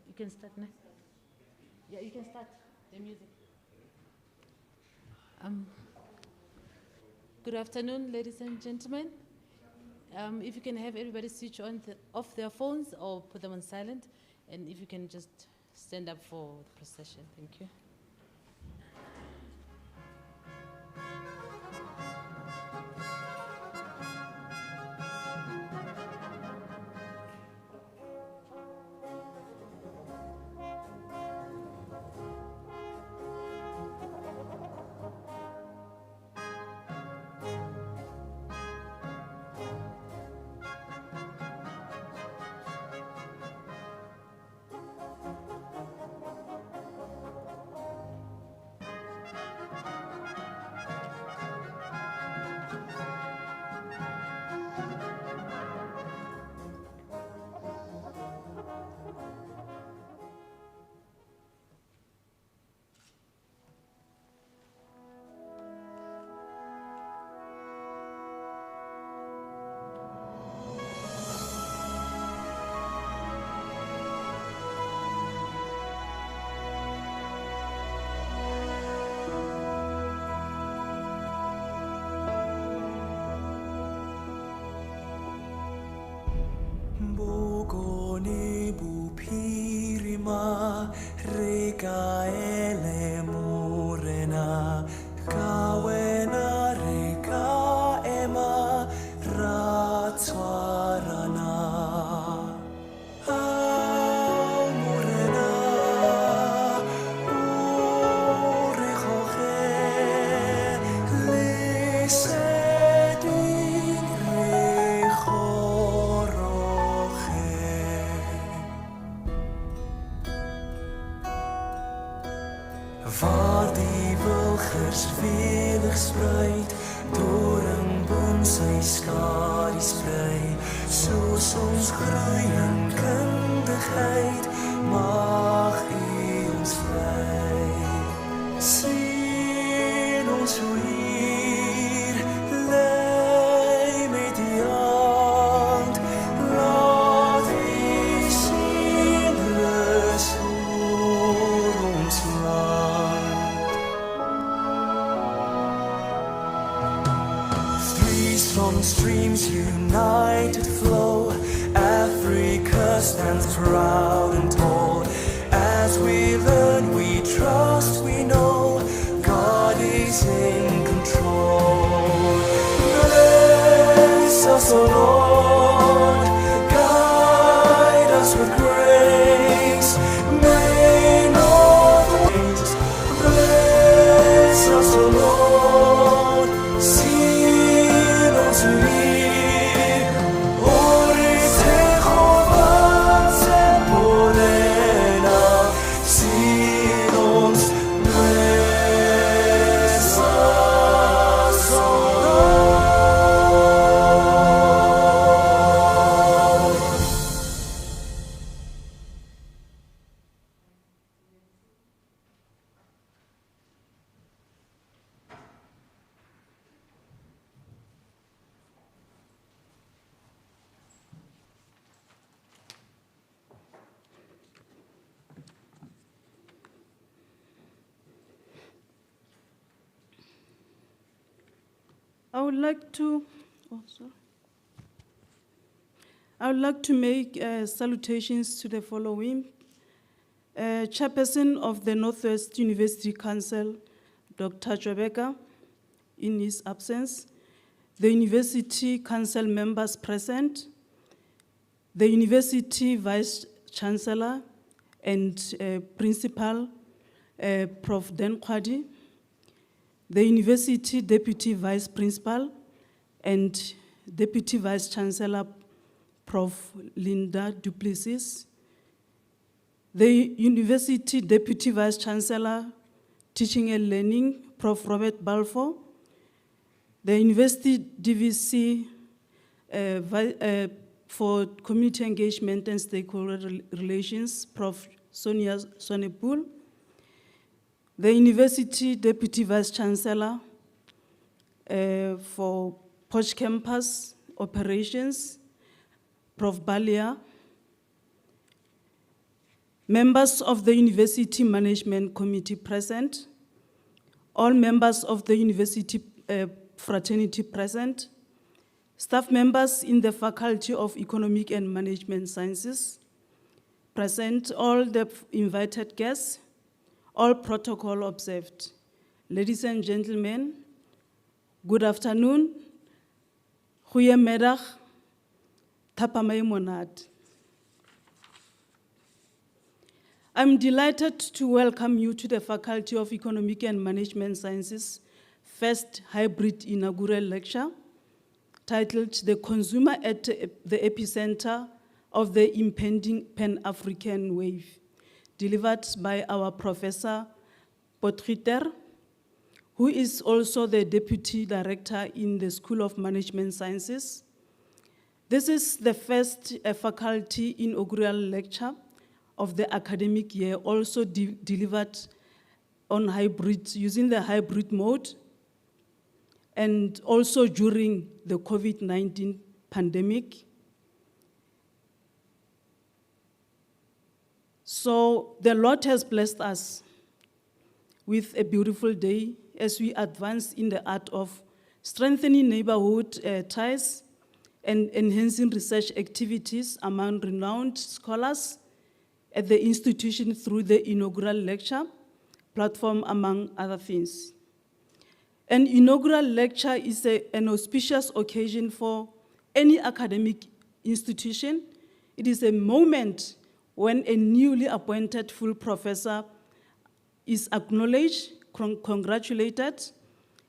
You can start now. Yeah, you can start the music. Good afternoon, ladies and gentlemen. If you can have everybody switch on off their phones or put them on silent, and if you can just stand up for the procession. Thank you. Waar die wilgers welig spruit, doringboom sy skadu sprei, soos ons groei in kundigheid, mag U ons vry. Sien ons hoe hier lei met die hand, laat U sien rus oor ons land. Three strong streams united flow, Africa stands proud and tall. As we learn, we trust, we know God is in control. Bless us, O Lord, guide us with grace. May not waste. Bless us, O Lord, sien ons hier. Ore Jehovah, Sembolena, sien ons, bless us, O Lord. I would like to make salutations to the following. Chairperson of the Northwest University Council, Dr. Jobeka, in his absence, the University Council members present, the University Vice Chancellor and Principal, Prof Dan Kwadi, the University Deputy Vice Principal and Deputy Vice Chancellor, Prof Linda Duplessis, the University Deputy Vice Chancellor, Teaching and Learning, Prof Robert Balfour, the University DVC for Community Engagement and Stakeholder Relations, Prof Sonia Sonepul, the University Deputy Vice Chancellor for Posh Campus Operations, Prof Balia, members of the University Management Committee present, all members of the University Fraternity present, staff members in the Faculty of Economic and Management Sciences present, all the invited guests, all protocol observed. Ladies and gentlemen, good afternoon. Goeiemiddag. Tapamay monad. I'm delighted to welcome you to the Faculty of Economic and Management Sciences first hybrid inaugural lecture titled The Consumer at the Epicenter of the Impending Pan-African Wave, delivered by our Professor Potgieter, who is also the Deputy Director in the School of Management Sciences. This is the first faculty inaugural lecture of the academic year, also delivered on hybrid, using the hybrid mode, and also during the COVID-19 pandemic. So the Lord has blessed us with a beautiful day as we advance in the art of strengthening neighborhood ties and enhancing research activities among renowned scholars at the institution through the inaugural lecture platform, among other things. An inaugural lecture is an auspicious occasion for any academic institution. It is a moment when a newly appointed full professor is acknowledged, congratulated,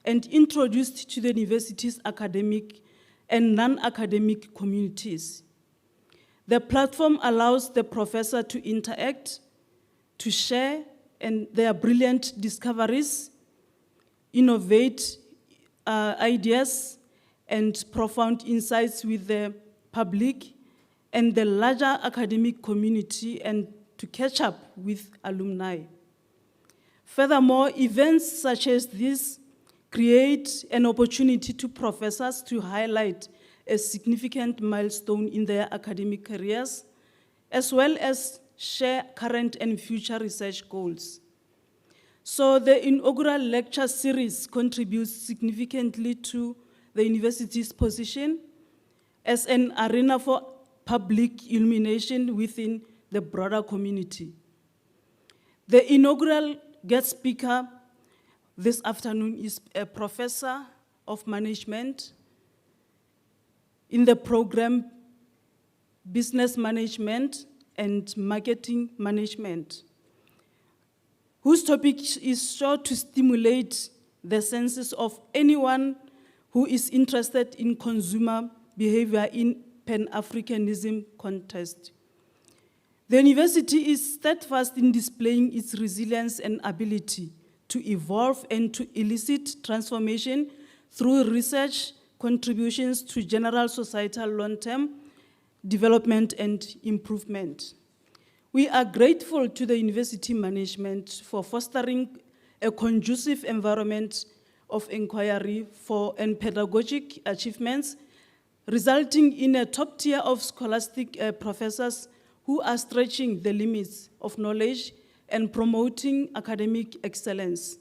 and introduced to the university's academic and non-academic communities. The platform allows the professor to interact, to share their brilliant discoveries, innovate ideas, and profound insights with the public and the larger academic community, and to catch up with alumni. Furthermore, events such as this create an opportunity to professors to highlight a significant milestone in their academic careers, as well as share current and future research goals. So the inaugural lecture series contributes significantly to the university's position as an arena for public illumination within the broader community. The inaugural guest speaker this afternoon is a professor of management in the program Business Management and Marketing Management, whose topic is sure to stimulate the senses of anyone who is interested in consumer behavior in Pan-Africanism context. The university is steadfast in displaying its resilience and ability to evolve and to elicit transformation through research, contributions to general societal long-term development and improvement. We are grateful to the university management for fostering a conducive environment of inquiry and pedagogic achievements, resulting in a top tier of scholastic professors who are stretching the limits of knowledge and promoting academic excellence.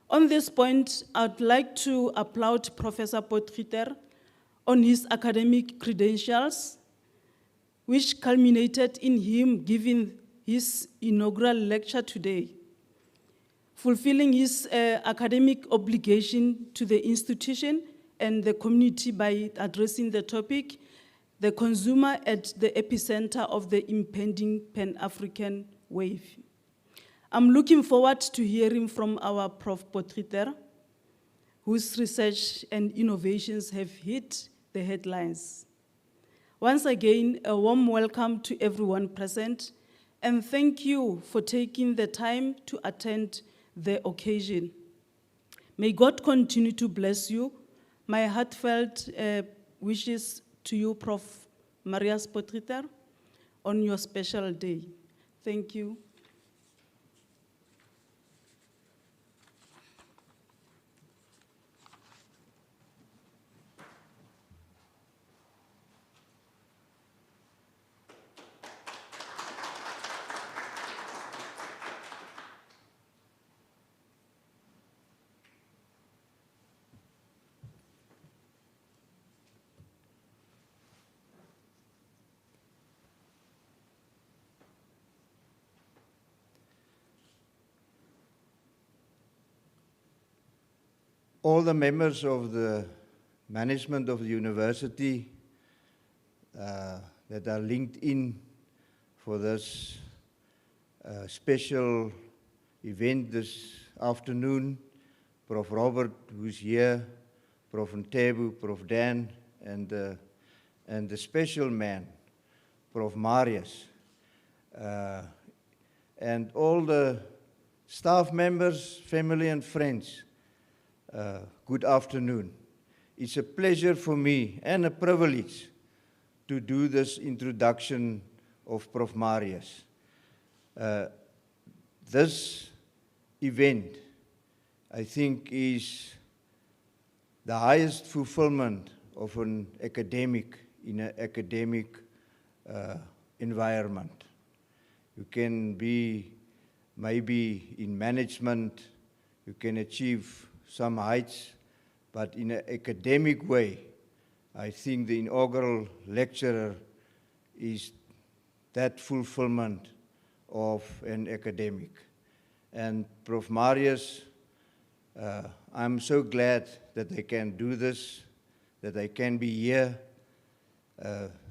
On this point, I'd like to applaud Professor Potgieter on his academic credentials, which culminated in him giving his inaugural lecture today, fulfilling his academic obligation to the institution and the community by addressing the topic, the consumer at the epicenter of the impending Pan-African wave. I'm looking forward to hearing from our Prof Potgieter, whose research and innovations have hit the headlines. Once again, a warm welcome to everyone present, and thank you for taking the time to attend the occasion. May God continue to bless you. My heartfelt wishes to you, Prof Marius Potgieter, on your special day. Thank you. All the members of the management of the university that are linked in for this special event this afternoon, Prof Robert, who's here, Prof Ntebu, Prof Dan, and the special man, Prof Marius, and all the staff members, family and friends. Good afternoon. It's a pleasure for me and a privilege to do this introduction of Prof Marius. This event, I think, is the highest fulfillment of an academic in an academic environment. You can be maybe in management, you can achieve some heights, but in an academic way, I think the inaugural lecturer is that fulfillment of an academic. And Prof Marius, I'm so glad that I can do this, that I can be here.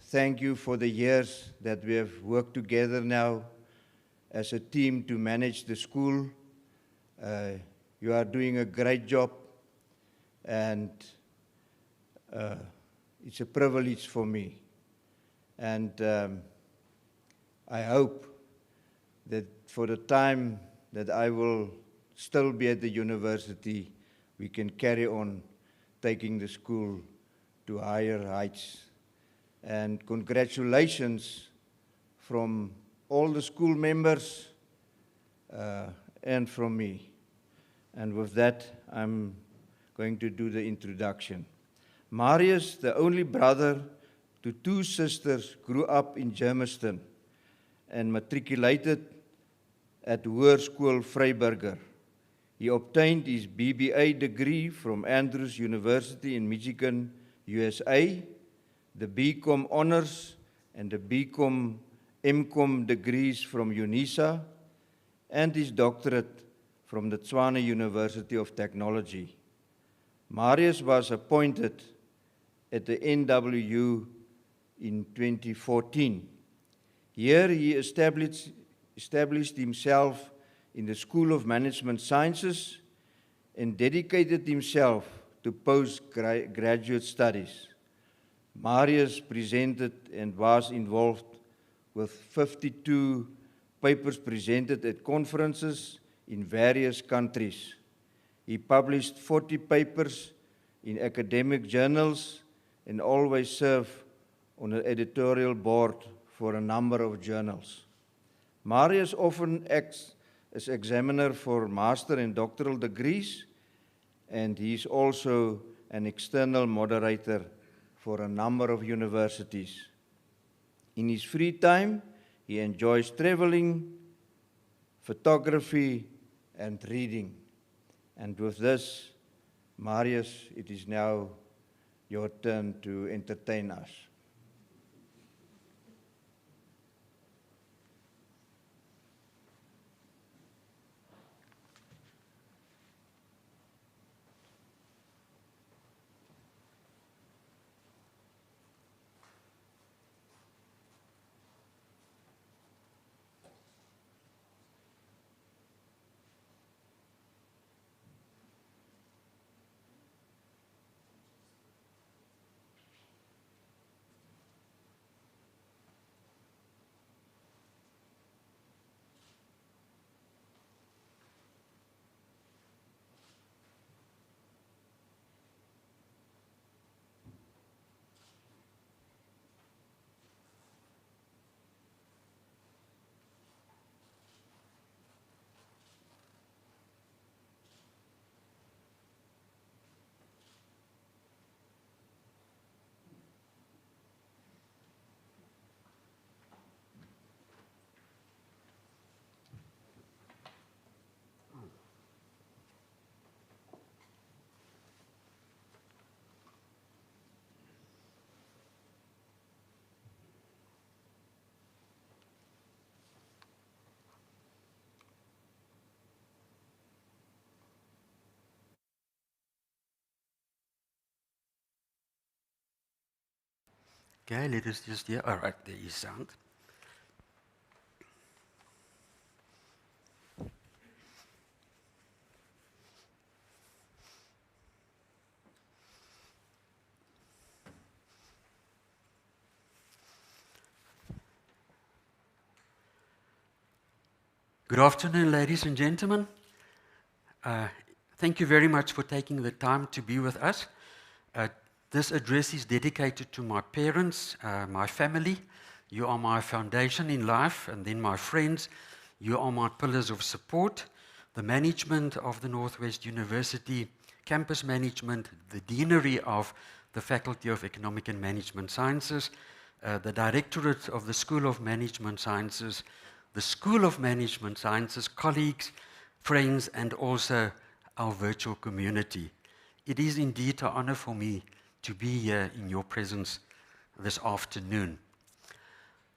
Thank you for the years that we have worked together now as a team to manage the school. You are doing a great job, and it's a privilege for me. And I hope that for the time that I will still be at the university, we can carry on taking the school to higher heights. And congratulations from all the school members and from me. And with that, I'm going to do the introduction. Marius, the only brother to two sisters, grew up in Germiston and matriculated at Hoërskool Vryburger. He obtained his BBA degree from Andrews University in Michigan, USA, the BCom honors and the BCom MCom degrees from UNISA, and his doctorate from the Tshwane University of Technology. Marius was appointed at the NWU in 2014. Here he established himself in the School of Management Sciences and dedicated himself to postgraduate studies. Marius presented and was involved with 52 papers presented at conferences in various countries. He published 40 papers in academic journals and always served on an editorial board for a number of journals. Marius often acts as examiner for master and doctoral degrees, and he is also an external moderator for a number of universities. In his free time, he enjoys traveling, photography, and reading. And with this, Marius, it is now your turn to entertain us. Okay, let us just hear. All right, there is sound. Good afternoon, ladies and gentlemen. Thank you very much for taking the time to be with us. This address is dedicated to my parents, my family. You are my foundation in life, and then my friends. You are my pillars of support. The management of the Northwest University, campus management, the deanery of the Faculty of Economic and Management Sciences, the directorate of the School of Management Sciences, the School of Management Sciences, colleagues, friends, and also our virtual community. It is indeed an honor for me to be here in your presence this afternoon.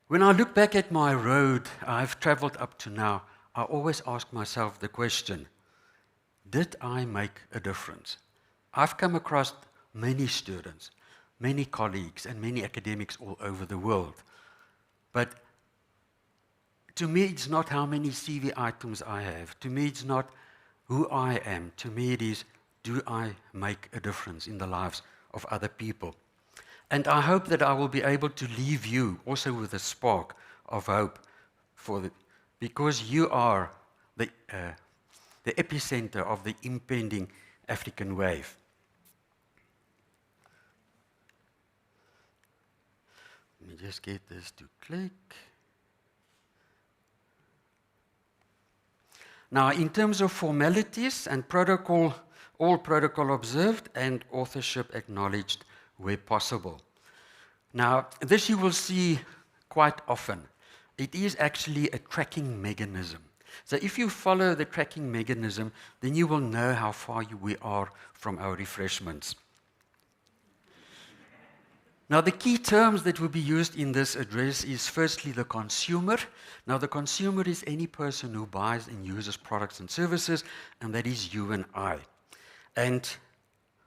When I look back at my road I've traveled up to now, I always ask myself the question, did I make a difference? I've come across many students, many colleagues, and many academics all over the world. But to me, it's not how many CV items I have. To me, it's not who I am. To me, it is, do I make a difference in the lives of other people? And I hope that I will be able to leave you also with a spark of hope, because you are the epicenter of the impending African wave. Let me just get this to click. Now, in terms of formalities and protocol, all protocol observed and authorship acknowledged where possible. Now, this you will see quite often. It is actually a tracking mechanism. So if you follow the tracking mechanism, then you will know how far we are from our refreshments. Now, the key terms that will be used in this address is firstly the consumer. Now, the consumer is any person who buys and uses products and services, and that is you and I. And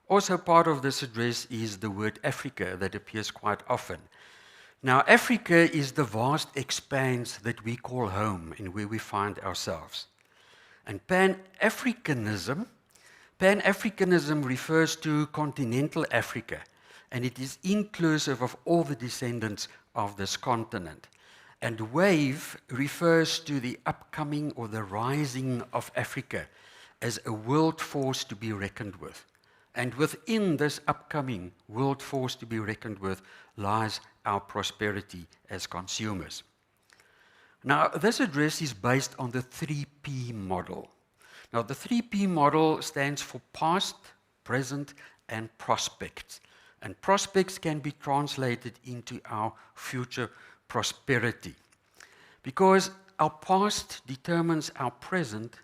also part of this address is the word Africa that appears quite often. Now, Africa is the vast expanse that we call home and where we find ourselves. And Pan-Africanism refers to continental Africa, and it is inclusive of all the descendants of this continent. And wave refers to the upcoming or the rising of Africa as a world force to be reckoned with. And within this upcoming world force to be reckoned with lies our prosperity as consumers. Now, this address is based on the 3P model. Now, the 3P model stands for past, present, and prospects. And prospects can be translated into our future prosperity. Because our past determines our present,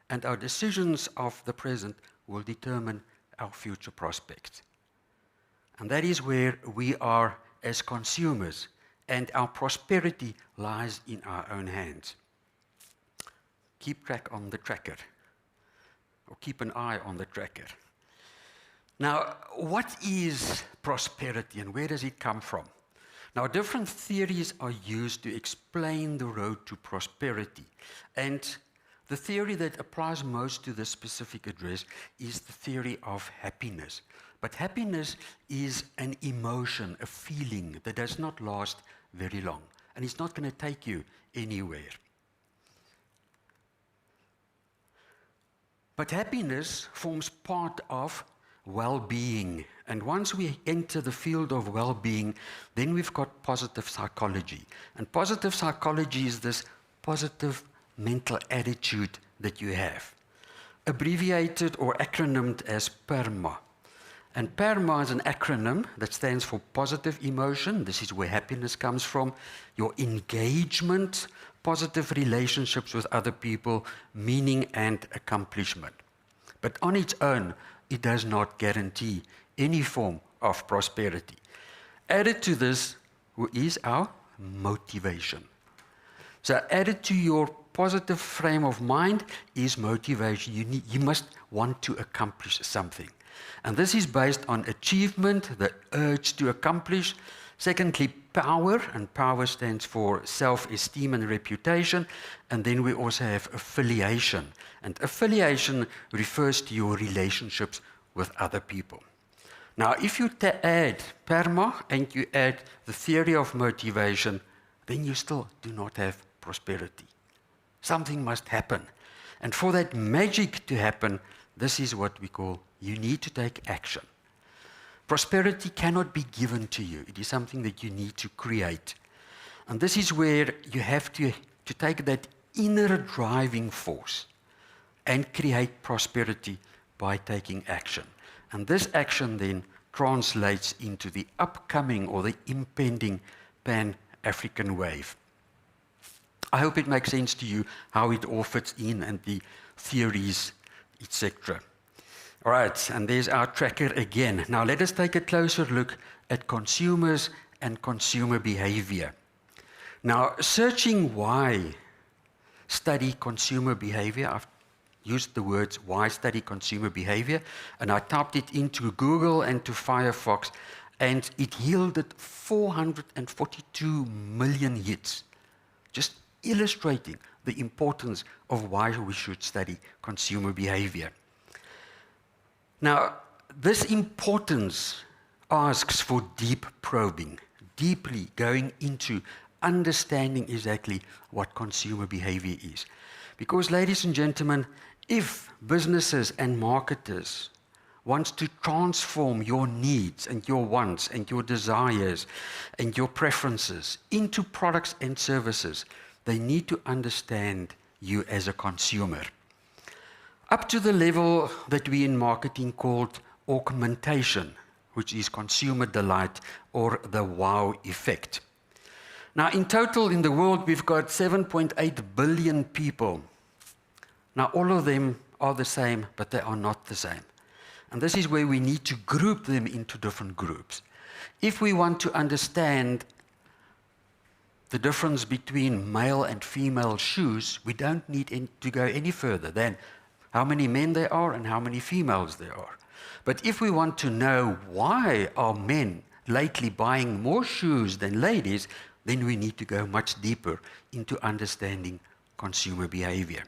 and our decisions of the present will determine our future prospects. And that is where we are as consumers, and our prosperity lies in our own hands. Keep track on the tracker, or keep an eye on the tracker. Now, what is prosperity and where does it come from? Now, different theories are used to explain the road to prosperity. And the theory that applies most to this specific address is the theory of happiness. But happiness is an emotion, a feeling that does not last very long. And it's not going to take you anywhere. But happiness forms part of well-being. And once we enter the field of well-being, then we've got positive psychology. And positive psychology is this positive mental attitude that you have, abbreviated or acronymed as PERMA. And PERMA is an acronym that stands for positive emotion. This is where happiness comes from. Your engagement, positive relationships with other people, meaning and accomplishment. But on its own, it does not guarantee any form of prosperity. Added to this is our motivation. So added to your positive frame of mind is motivation. You must want to accomplish something. And this is based on achievement, the urge to accomplish, Secondly, power, and power stands for self-esteem and reputation. And then we also have affiliation. And affiliation refers to your relationships with other people. Now, if you add PERMA and you add the theory of motivation, then you still do not have prosperity. Something must happen. And for that magic to happen, this is what we call, you need to take action. Prosperity cannot be given to you. It is something that you need to create. And this is where you have to take that inner driving force and create prosperity by taking action. And this action then translates into the upcoming or the impending Pan-African wave. I hope it makes sense to you how it all fits in and the theories, etc. All right, and there's our tracker again. Now let us take a closer look at consumers and consumer behavior. Now, searching why study consumer behavior, I've used the words why study consumer behavior, and I typed it into Google and to Firefox, and it yielded 442 million hits, just illustrating the importance of why we should study consumer behavior. Now, this importance asks for deep probing, deeply going into understanding exactly what consumer behavior is. Because, ladies and gentlemen, if businesses and marketers want to transform your needs and your wants and your desires and your preferences into products and services, they need to understand you as a consumer. Up to the level that we in marketing called augmentation, which is consumer delight or the wow effect. Now, in total in the world, we've got 7.8 billion people. Now, all of them are the same, but they are not the same. And this is where we need to group them into different groups. If we want to understand the difference between male and female shoes, we don't need to go any further than how many men there are and how many females there are. But if we want to know why are men lately buying more shoes than ladies, then we need to go much deeper into understanding consumer behavior.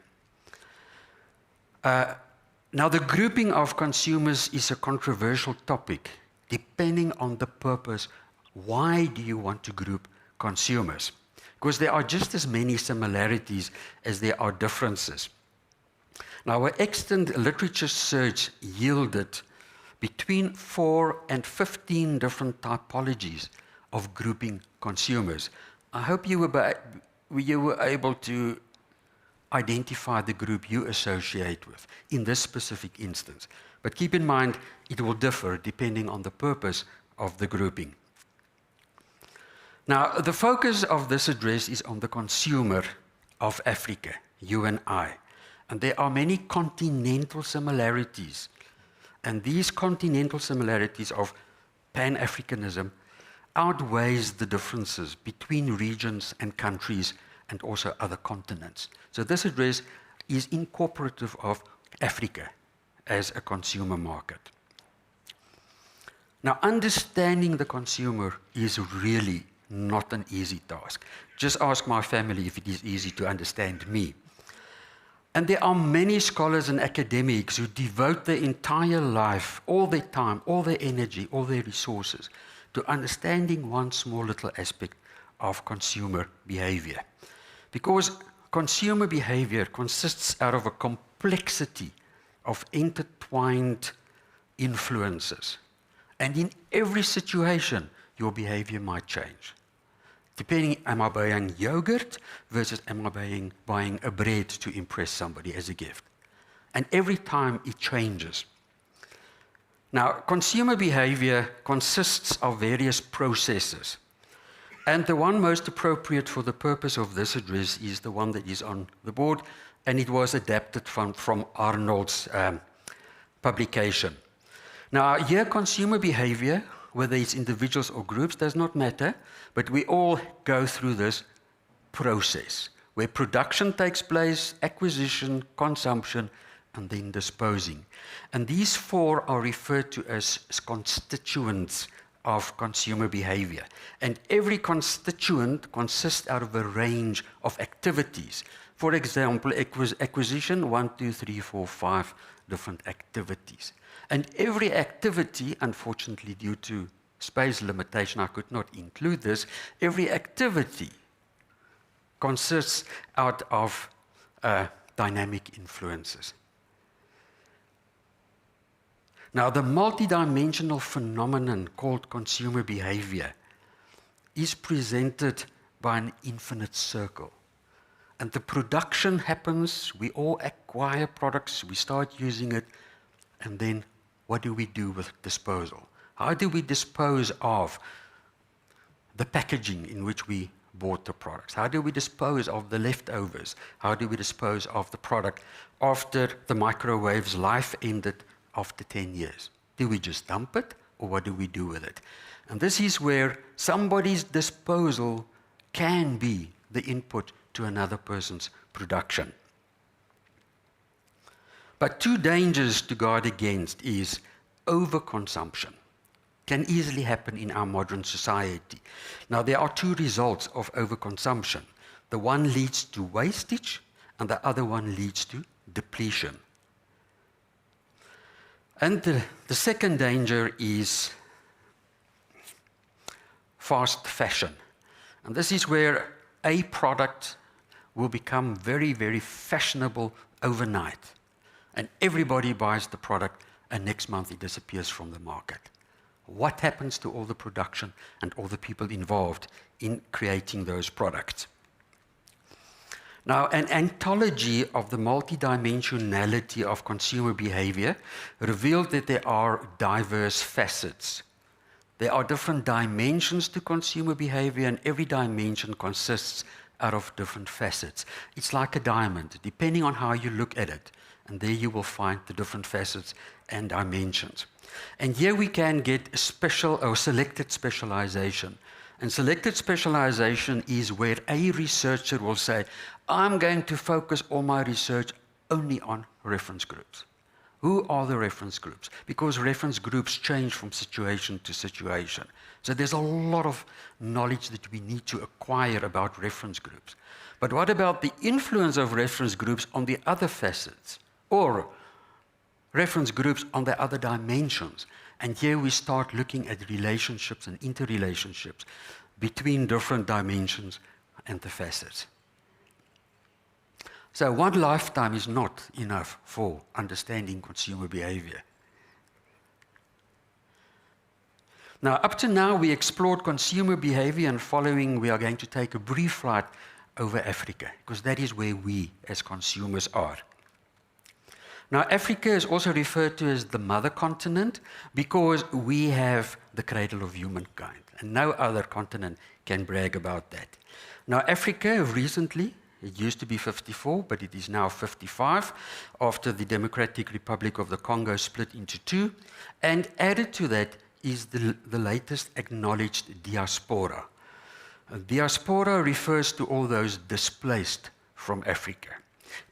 Now, the grouping of consumers is a controversial topic, depending on the purpose. Why do you want to group consumers? Because there are just as many similarities as there are differences. Now, our extant literature search yielded between 4 and 15 different typologies of grouping consumers. I hope you were able to identify the group you associate with in this specific instance. But keep in mind, it will differ depending on the purpose of the grouping. Now, the focus of this address is on the consumer of Africa, you and I. And there are many continental similarities. And these continental similarities of Pan-Africanism outweighs the differences between regions and countries and also other continents. So this address is incorporative of Africa as a consumer market. Now, understanding the consumer is really not an easy task. Just ask my family if it is easy to understand me. And there are many scholars and academics who devote their entire life, all their time, all their energy, all their resources to understanding one small little aspect of consumer behavior. Because consumer behavior consists out of a complexity of intertwined influences. And in every situation, your behavior might change. Depending, am I buying yogurt versus am I buying a bread to impress somebody as a gift? And every time it changes. Now, consumer behavior consists of various processes. And the one most appropriate for the purpose of this address is the one that is on the board, and it was adapted from Arnold's publication. Now, here consumer behavior, whether it's individuals or groups, does not matter, but we all go through this process where production takes place, acquisition, consumption, and then disposing. And these 4 are referred to as constituents of consumer behavior. And every constituent consists out of a range of activities. For example, acquisition, 1, 2, 3, 4, 5 different activities. And every activity, unfortunately due to space limitation, I could not include this, every activity consists out of dynamic influences. Now, the multidimensional phenomenon called consumer behavior is presented by an infinite circle. And the production happens, we all acquire products, we start using it, and then what do we do with disposal? How do we dispose of the packaging in which we bought the products? How do we dispose of the leftovers? How do we dispose of the product after the microwave's life ended after 10 years? Do we just dump it, or what do we do with it? And this is where somebody's disposal can be the input to another person's production. But two dangers to guard against is overconsumption. Can easily happen in our modern society. Now, there are two results of overconsumption. The one leads to wastage, and the other one leads to depletion. And the second danger is fast fashion. And this is where a product will become very, very fashionable overnight. And everybody buys the product, and next month it disappears from the market. What happens to all the production and all the people involved in creating those products? Now, an anthology of the multidimensionality of consumer behavior revealed that there are diverse facets. There are different dimensions to consumer behavior, and every dimension consists out of different facets. It's like a diamond, depending on how you look at it. And there you will find the different facets and dimensions. And here we can get special or selected specialization. And selected specialization is where a researcher will say, I'm going to focus all my research only on reference groups. Who are the reference groups? Because reference groups change from situation to situation. So there's a lot of knowledge that we need to acquire about reference groups. But what about the influence of reference groups on the other facets? Or reference groups on the other dimensions? And here we start looking at relationships and interrelationships between different dimensions and the facets. So one lifetime is not enough for understanding consumer behavior. Now, up to now, we explored consumer behavior, and following, we are going to take a brief flight over Africa, because that is where we, as consumers, are. Now, Africa is also referred to as the mother continent because we have the cradle of humankind, and no other continent can brag about that. Now, Africa recently, it used to be 54, but it is now 55, after the Democratic Republic of the Congo split into two, and added to that is the latest acknowledged diaspora. Diaspora refers to all those displaced from Africa.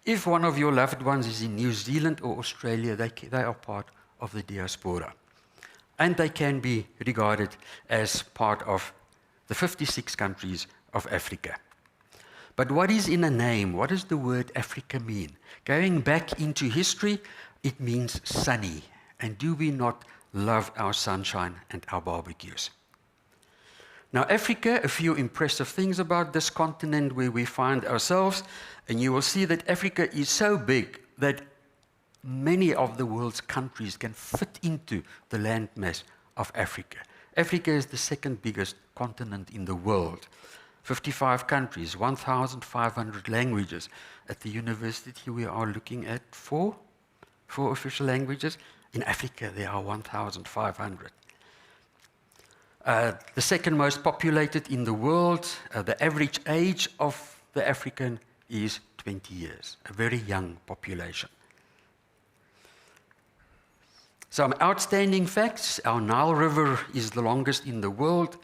If one of your loved ones is in New Zealand or Australia, they are part of the diaspora. And they can be regarded as part of the 56 countries of Africa. But what is in a name? What does the word Africa mean? Going back into history, it means sunny. And do we not love our sunshine and our barbecues? Now, Africa, a few impressive things about this continent where we find ourselves, and you will see that Africa is so big that many of the world's countries can fit into the landmass of Africa. Africa is the second biggest continent in the world. 55 countries, 1,500 languages. At the university, we are looking at four official languages. In Africa, there are 1,500. The second most populated in the world, the average age of the African is 20 years, a very young population. Some outstanding facts: our Nile River is the longest in the world.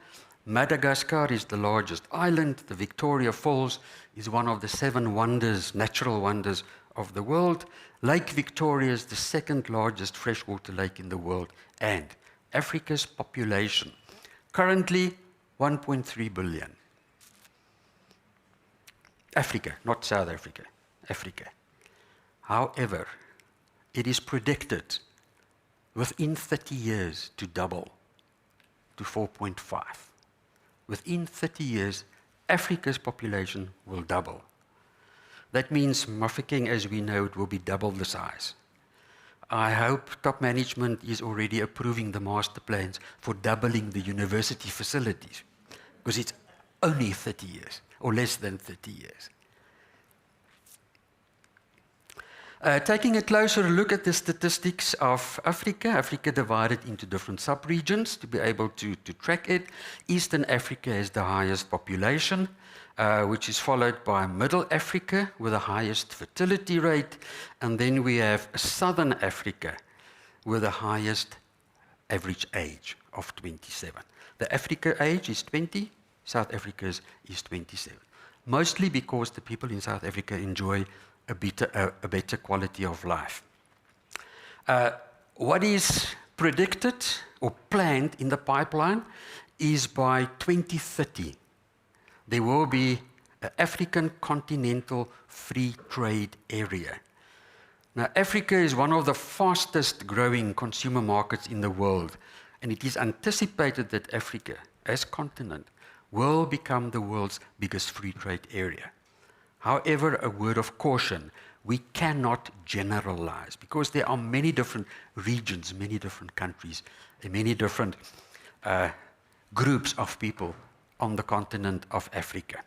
Madagascar is the largest island. The Victoria Falls is one of the 7 wonders, natural wonders of the world. Lake Victoria is the second largest freshwater lake in the world. And Africa's population Currently, 1.3 billion. Africa, not South Africa, Africa. However, it is predicted within 30 years to double to 4.5. Within 30 years, Africa's population will double. That means Mafeking, as we know it, will be double the size. I hope top management is already approving the master plans for doubling the university facilities, because it's only 30 years, or less than 30 years. Taking a closer look at the statistics of Africa, Africa divided into different sub-regions to be able to track it. Eastern Africa has the highest population, which is followed by Middle Africa with the highest fertility rate, and then we have Southern Africa with the highest average age of 27. The Africa age is 20, South Africa's is 27. Mostly because the people in South Africa enjoy a better quality of life. What is predicted or planned in the pipeline is by 2030, there will be an African continental free trade area. Now, Africa is one of the fastest growing consumer markets in the world, and it is anticipated that Africa, as continent, will become the world's biggest free trade area. However, a word of caution, we cannot generalize because there are many different regions, many different countries, and many different groups of people on the continent of Africa.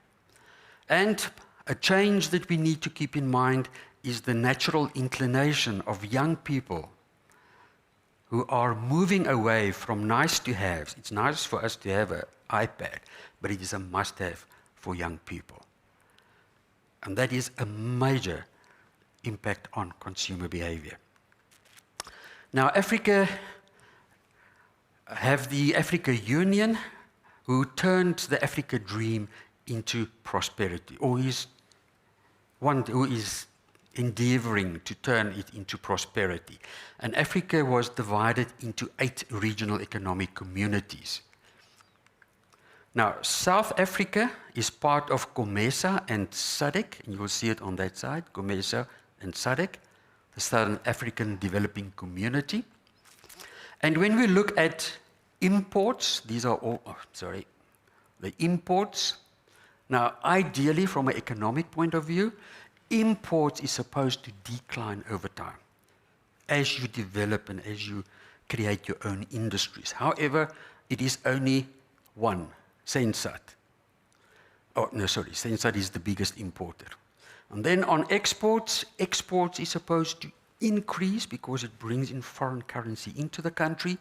And a change that we need to keep in mind is the natural inclination of young people who are moving away from nice to haves. It's nice for us to have an iPad, but it is a must-have for young people. And that is a major impact on consumer behavior. Now, Africa have the Africa Union, who turned the Africa dream into prosperity, or is one who is endeavoring to turn it into prosperity. And Africa was divided into 8 regional economic communities. Now, South Africa is part of COMESA and SADC, and you will see it on that side, COMESA and SADC, the Southern African Developing Community. And when we look at imports, these are all, the imports. Now, ideally, from an economic point of view, imports is supposed to decline over time as you develop and as you create your own industries. However, it is only one. Sensat. Oh, no, sorry, Sensat is the biggest importer. And then on exports, exports is supposed to increase because it brings in foreign currency into the country.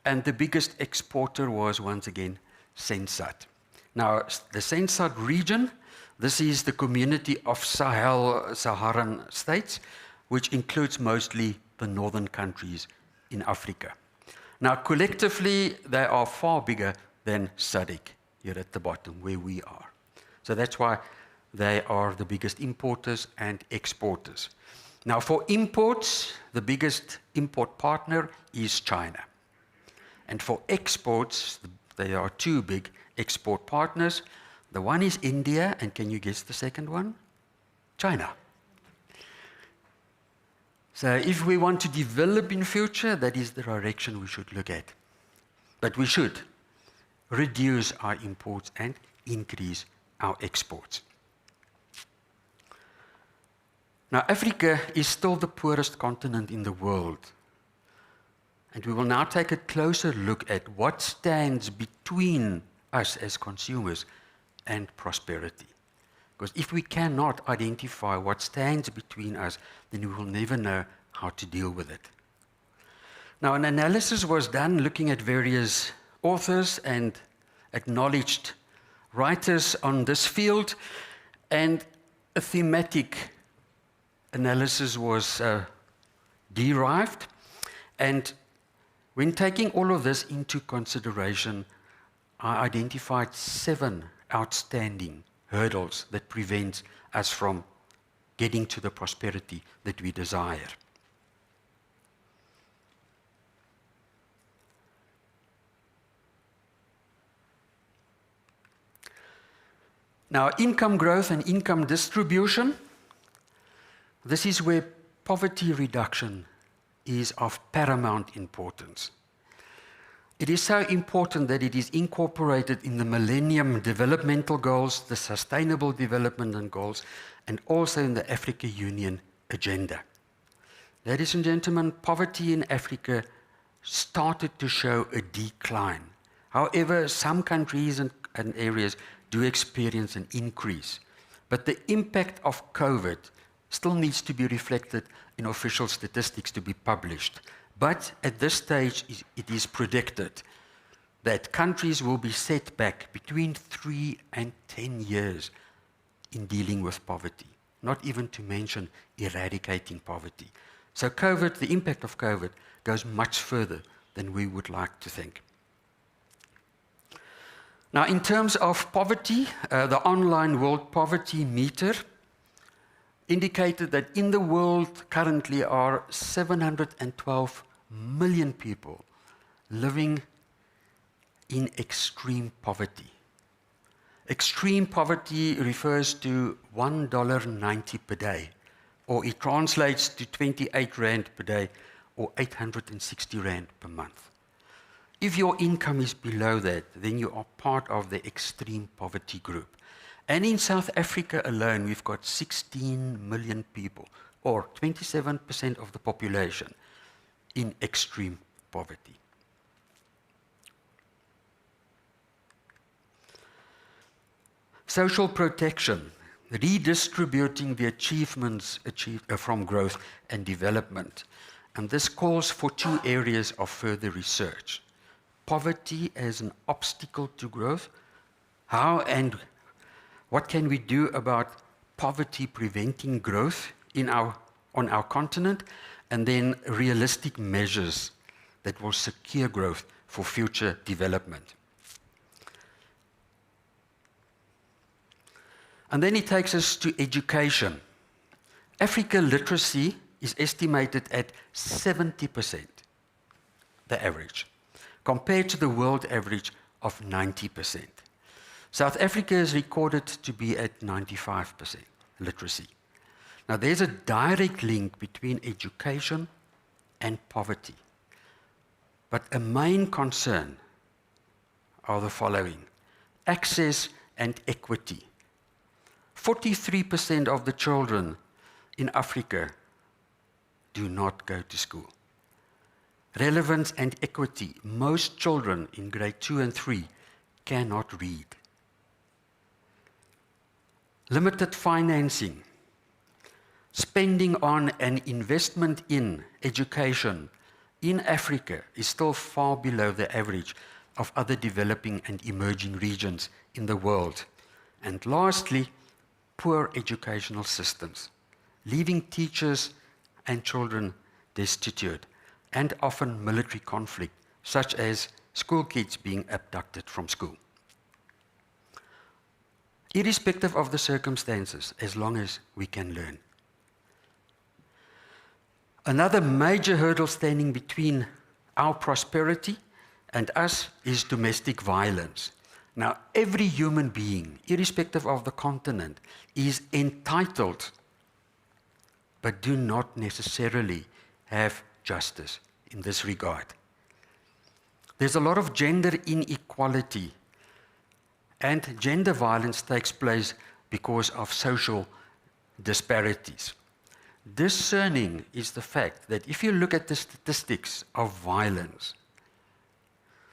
And the biggest exporter was, once again, Sensat. Now, the Sensat region, this is the community of Saharan states, which includes mostly the northern countries in Africa. Now, collectively, they are far bigger than SADC. Here at the bottom, where we are. So that's why they are the biggest importers and exporters. Now, for imports, the biggest import partner is China. And for exports, there are 2 big export partners. The one is India, and can you guess the second one? China. So if we want to develop in future, that is the direction we should look at. But we should reduce our imports and increase our exports. Now, Africa is still the poorest continent in the world. And we will now take a closer look at what stands between us as consumers and prosperity. Because if we cannot identify what stands between us, then we will never know how to deal with it. Now, an analysis was done looking at various authors and acknowledged writers on this field, and a thematic analysis was derived. And when taking all of this into consideration, I identified 7 outstanding hurdles that prevent us from getting to the prosperity that we desire. Now, income growth and income distribution, this is where poverty reduction is of paramount importance. It is so important that it is incorporated in the Millennium Developmental Goals, the Sustainable Development Goals, and also in the Africa Union Agenda. Ladies and gentlemen, poverty in Africa started to show a decline. However, some countries and areas do experience an increase. But the impact of COVID still needs to be reflected in official statistics to be published. But at this stage, it is predicted that countries will be set back between 3 and 10 years in dealing with poverty, not even to mention eradicating poverty. So COVID, the impact of COVID, goes much further than we would like to think. Now, in terms of poverty, the online World Poverty Meter indicated that in the world currently are 712 million people living in extreme poverty. Extreme poverty refers to $1.90 per day, or it translates to 28 Rand per day, or 860 Rand per month. If your income is below that, then you are part of the extreme poverty group. And in South Africa alone, we've got 16 million people, or 27% of the population, in extreme poverty. Social protection, redistributing the achievements achieved from growth and development. And this calls for 2 areas of further research. Poverty as an obstacle to growth. How and what can we do about poverty preventing growth on our continent? And then realistic measures that will secure growth for future development. And then it takes us to education. Africa literacy is estimated at 70%, the average, compared to the world average of 90%. South Africa is recorded to be at 95% literacy. Now, there's a direct link between education and poverty. But a main concern are the following: access and equity. 43% of the children in Africa do not go to school. Relevance and equity. Most children in grade 2 and 3 cannot read. Limited financing. Spending on and investment in education in Africa is still far below the average of other developing and emerging regions in the world. And lastly, poor educational systems, leaving teachers and children destitute, and often military conflict, such as school kids being abducted from school. Irrespective of the circumstances, as long as we can learn. Another major hurdle standing between our prosperity and us is domestic violence. Now, every human being, irrespective of the continent, is entitled, but do not necessarily have justice in this regard. There's a lot of gender inequality, and gender violence takes place because of social disparities. Discerning is the fact that if you look at the statistics of violence,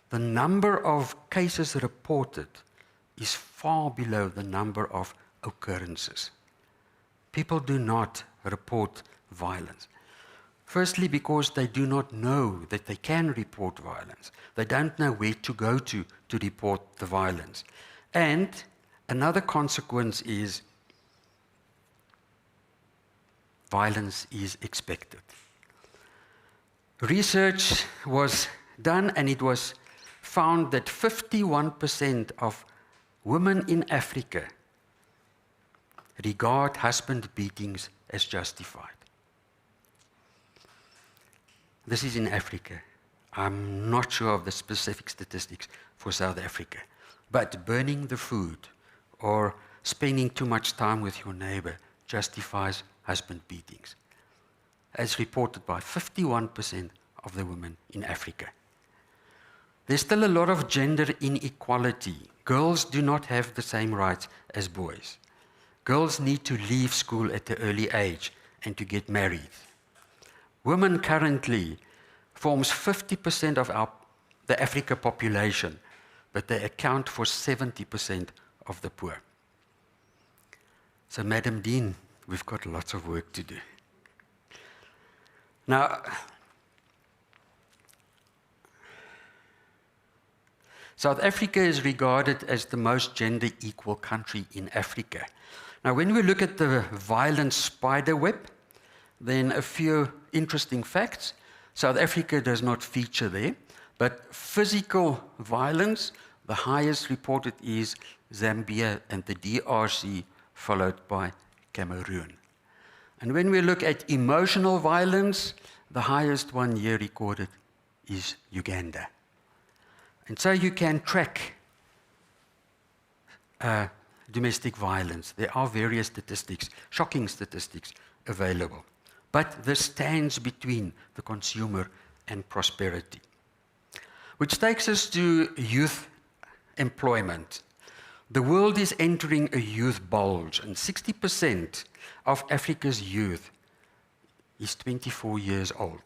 the number of cases reported is far below the number of occurrences. People do not report violence. Firstly, because they do not know that they can report violence. They don't know where to go to report the violence. And another consequence is violence is expected. Research was done, and it was found that 51% of women in Africa regard husband beatings as justified. This is in Africa. I'm not sure of the specific statistics for South Africa. But burning the food or spending too much time with your neighbor justifies husband beatings, as reported by 51% of the women in Africa. There's still a lot of gender inequality. Girls do not have the same rights as boys. Girls need to leave school at an early age and to get married. Women currently forms 50% of the Africa population, but they account for 70% of the poor. So, Madam Dean, we've got lots of work to do. Now, South Africa is regarded as the most gender equal country in Africa. Now, when we look at the violence spider web, then a few interesting facts. South Africa does not feature there, but physical violence, the highest reported is Zambia and the DRC, followed by Cameroon. And when we look at emotional violence, the highest one here recorded is Uganda. And so you can track domestic violence. There are various statistics, shocking statistics available. But this stands between the consumer and prosperity. Which takes us to youth employment. The world is entering a youth bulge, and 60% of Africa's youth is 24 years old.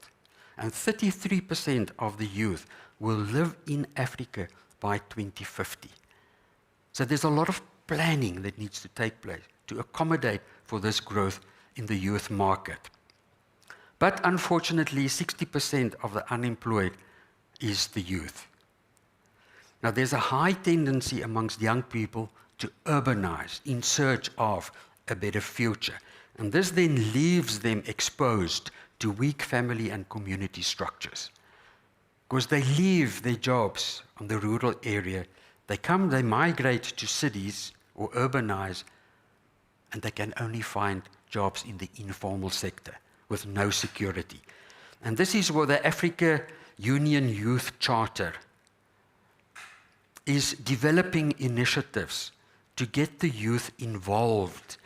And 33% of the youth will live in Africa by 2050. So there's a lot of planning that needs to take place to accommodate for this growth in the youth market. But unfortunately, 60% of the unemployed is the youth. Now, there's a high tendency amongst young people to urbanize in search of a better future. And this then leaves them exposed to weak family and community structures. Because they leave their jobs on the rural area, they migrate to cities or urbanize, and they can only find jobs in the informal sector with no security. And this is where the Africa Union Youth Charter is developing initiatives to get the youth involved.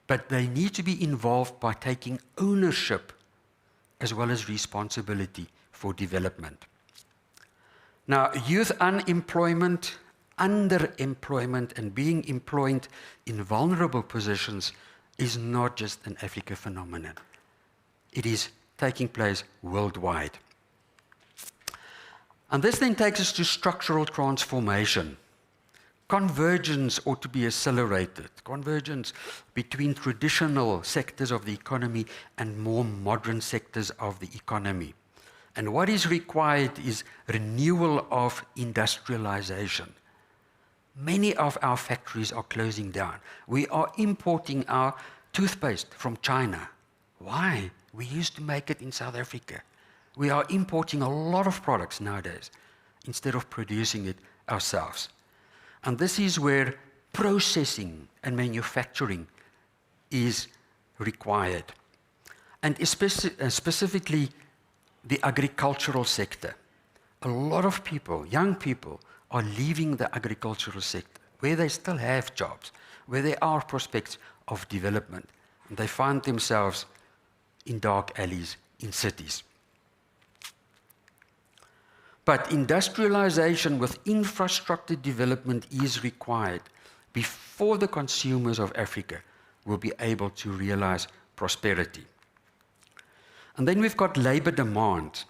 But they need to be involved by taking ownership as well as responsibility for development. Now, youth unemployment, underemployment, and being employed in vulnerable positions is not just an Africa phenomenon. It is taking place worldwide. And this then takes us to structural transformation. Convergence ought to be accelerated. Convergence between traditional sectors of the economy and more modern sectors of the economy. And what is required is renewal of industrialization. Many of our factories are closing down. We are importing our toothpaste from China. Why? We used to make it in South Africa. We are importing a lot of products nowadays instead of producing it ourselves. And this is where processing and manufacturing is required. And specifically the agricultural sector. A lot of people, young people, are leaving the agricultural sector, where they still have jobs, where there are prospects of development, and they find themselves in dark alleys in cities. But industrialization with infrastructure development is required before the consumers of Africa will be able to realize prosperity. And then we've got labor demand.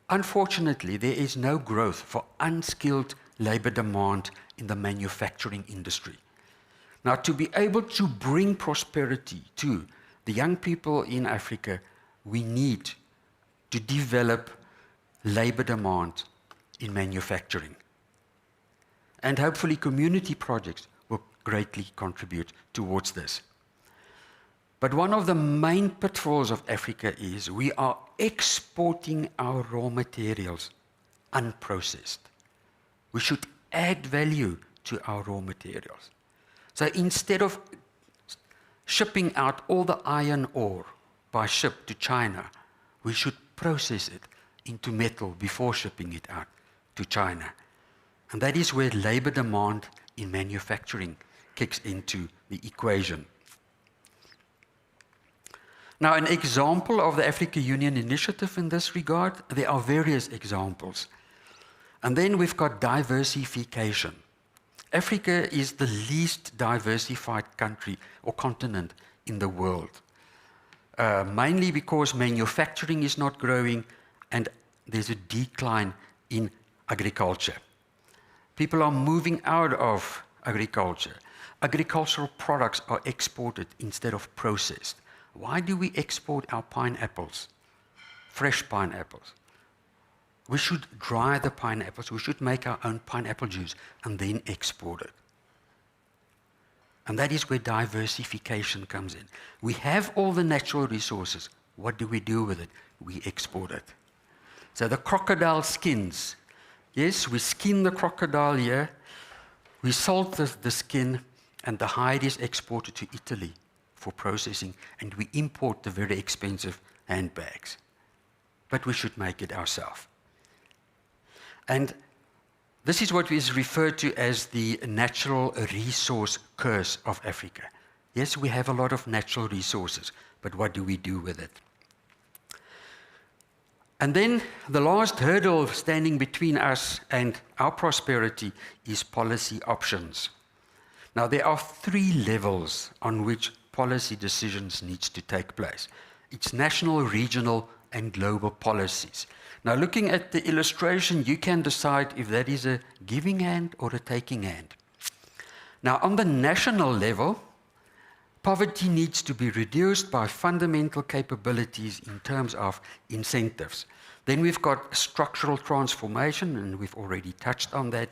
Unfortunately, there is no growth for unskilled labor demand in the manufacturing industry. Now, to be able to bring prosperity to the young people in Africa, we need to develop labor demand in manufacturing. And hopefully community projects will greatly contribute towards this. But one of the main pitfalls of Africa is we are exporting our raw materials unprocessed. We should add value to our raw materials. So instead of shipping out all the iron ore by ship to China, we should process it into metal before shipping it out to China. And that is where labor demand in manufacturing kicks into the equation. Now, an example of the Africa Union initiative in this regard, there are various examples. And then we've got diversification. Africa is the least diversified country or continent in the world, mainly because manufacturing is not growing and there's a decline in agriculture. People are moving out of agriculture. Agricultural products are exported instead of processed. Why do we export our pineapples, fresh pineapples? We should dry the pineapples, we should make our own pineapple juice and then export it. And that is where diversification comes in. We have all the natural resources. What do we do with it? We export it. So the crocodile skins. Yes, we skin the crocodile here, we salt the skin, and the hide is exported to Italy for processing, and we import the very expensive handbags. But we should make it ourselves. And this is what is referred to as the natural resource curse of Africa. Yes, we have a lot of natural resources, but what do we do with it? And then the last hurdle standing between us and our prosperity is policy options. Now, there are 3 levels on which policy decisions need to take place. It's national, regional, and global policies. Now, looking at the illustration, you can decide if that is a giving hand or a taking hand. Now, on the national level, poverty needs to be reduced by fundamental capabilities in terms of incentives. Then we've got structural transformation, and we've already touched on that.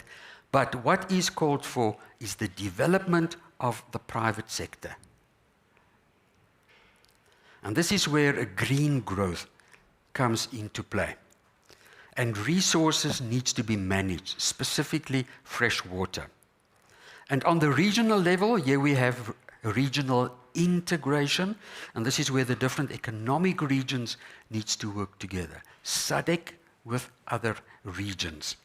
But what is called for is the development of the private sector. And this is where a green growth comes into play. And resources needs to be managed, specifically fresh water. And on the regional level, here we have regional integration, and this is where the different economic regions needs to work together. SADC with other regions.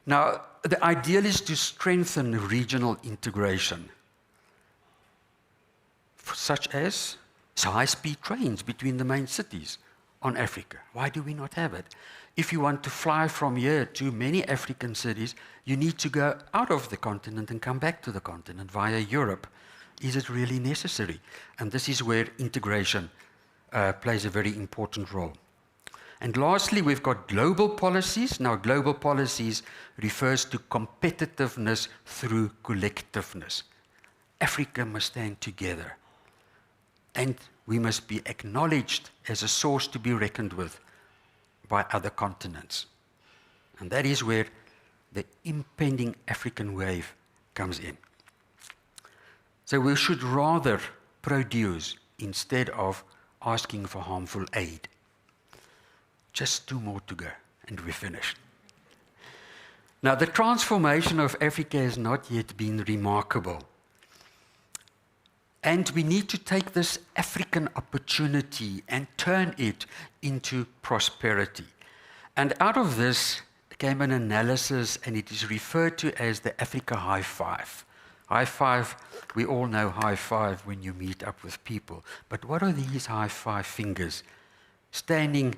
Now, the ideal is to strengthen regional integration, such as high-speed trains between the main cities on Africa. Why do we not have it? If you want to fly from here to many African cities, you need to go out of the continent and come back to the continent via Europe. Is it really necessary? And this is where integration plays a very important role. And lastly, we've got global policies. Now, global policies refers to competitiveness through collectiveness. Africa must stand together. And we must be acknowledged as a source to be reckoned with by other continents. And that is where the impending African wave comes in. So we should rather produce instead of asking for harmful aid. Just 2 more to go, and we're finished. Now, the transformation of Africa has not yet been remarkable. And we need to take this African opportunity and turn it into prosperity. And out of this came an analysis, and it is referred to as the Africa High Five. High five, we all know high five when you meet up with people. But what are these high five fingers standing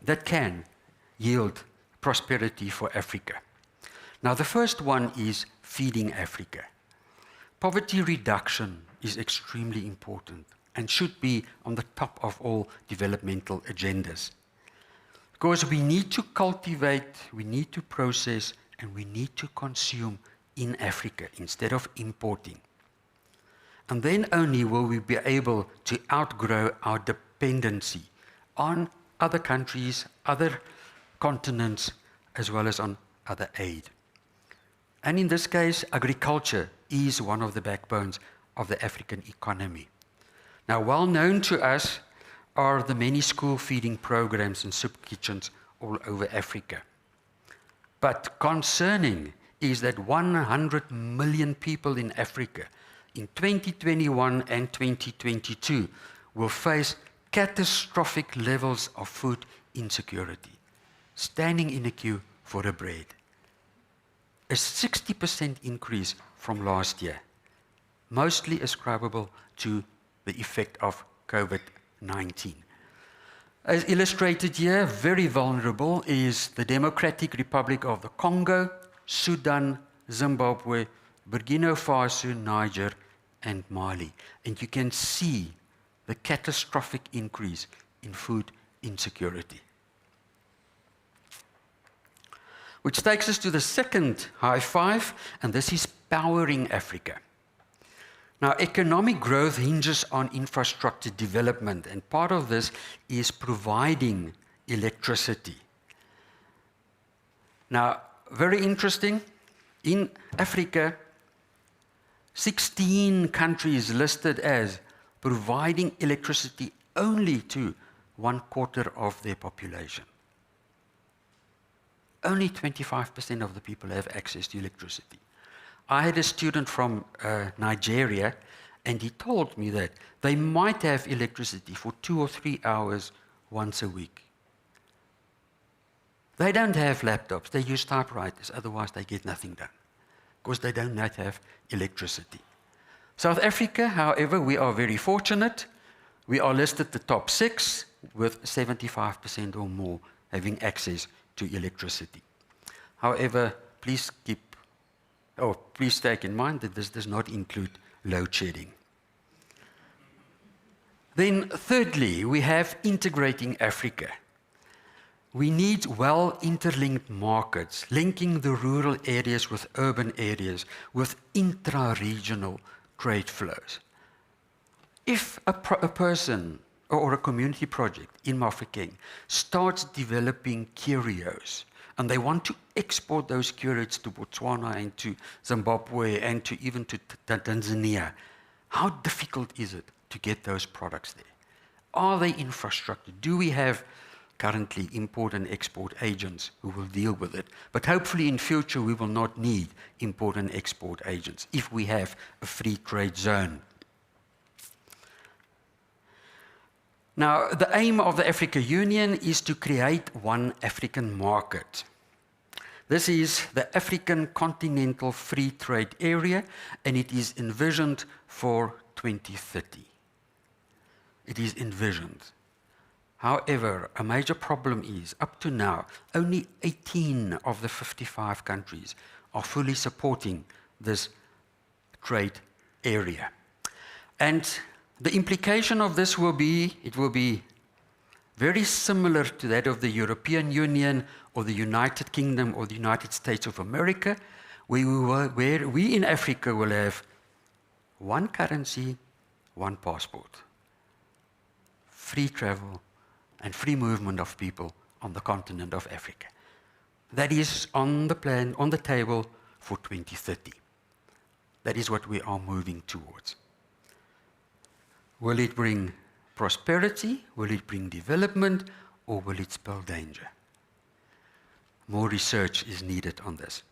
that can yield prosperity for Africa? Now, the first one is feeding Africa. Poverty reduction is extremely important and should be on the top of all developmental agendas. Because we need to cultivate, we need to process, and we need to consume in Africa instead of importing. And then only will we be able to outgrow our dependency on other countries, other continents, as well as on other aid. And in this case, agriculture is one of the backbones of the African economy. Now, well known to us are the many school feeding programs and soup kitchens all over Africa. But concerning is that 100 million people in Africa in 2021 and 2022 will face catastrophic levels of food insecurity. standing in a queue for a bread. A 60% increase from last year, mostly ascribable to the effect of COVID-19. As illustrated here, very vulnerable is the Democratic Republic of the Congo, Sudan, Zimbabwe, Burkina Faso, Niger, and Mali. And you can see the catastrophic increase in food insecurity. Which takes us to the second high five, and this is powering Africa. Now, economic growth hinges on infrastructure development, and part of this is providing electricity. Now, very interesting, in Africa, 16 countries listed as providing electricity only to 1/4 of their population. Only 25% of the people have access to electricity. I had a student from Nigeria, and he told me that they might have electricity for 2 or 3 hours once a week. They don't have laptops, they use typewriters, otherwise they get nothing done, because they do not have electricity. South Africa, however, we are very fortunate. We are listed the top 6, with 75% or more having access to electricity. However, please take in mind that this does not include load shedding. Then thirdly, we have integrating Africa. We need well-interlinked markets, linking the rural areas with urban areas, with intra-regional trade flows. If a person or a community project in Mafeking starts developing curios, and they want to export those curios to Botswana and to Zimbabwe and to even to Tanzania, how difficult is it to get those products there? Are they infrastructure? Do we have currently import and export agents who will deal with it? But hopefully in future we will not need import and export agents if we have a free trade zone. Now, the aim of the Africa Union is to create one African market. This is the African Continental Free Trade Area, and it is envisioned for 2030. It is envisioned. However, a major problem is, up to now, only 18 of the 55 countries are fully supporting this trade area. And the implication of this will be, it will be very similar to that of the European Union or the United Kingdom or the United States of America, where we in Africa will have one currency, one passport, free travel and free movement of people on the continent of Africa. That is on the plan, on the table for 2030. That is what we are moving towards. Will it bring prosperity? Will it bring development? Or will it spell danger? More research is needed on this.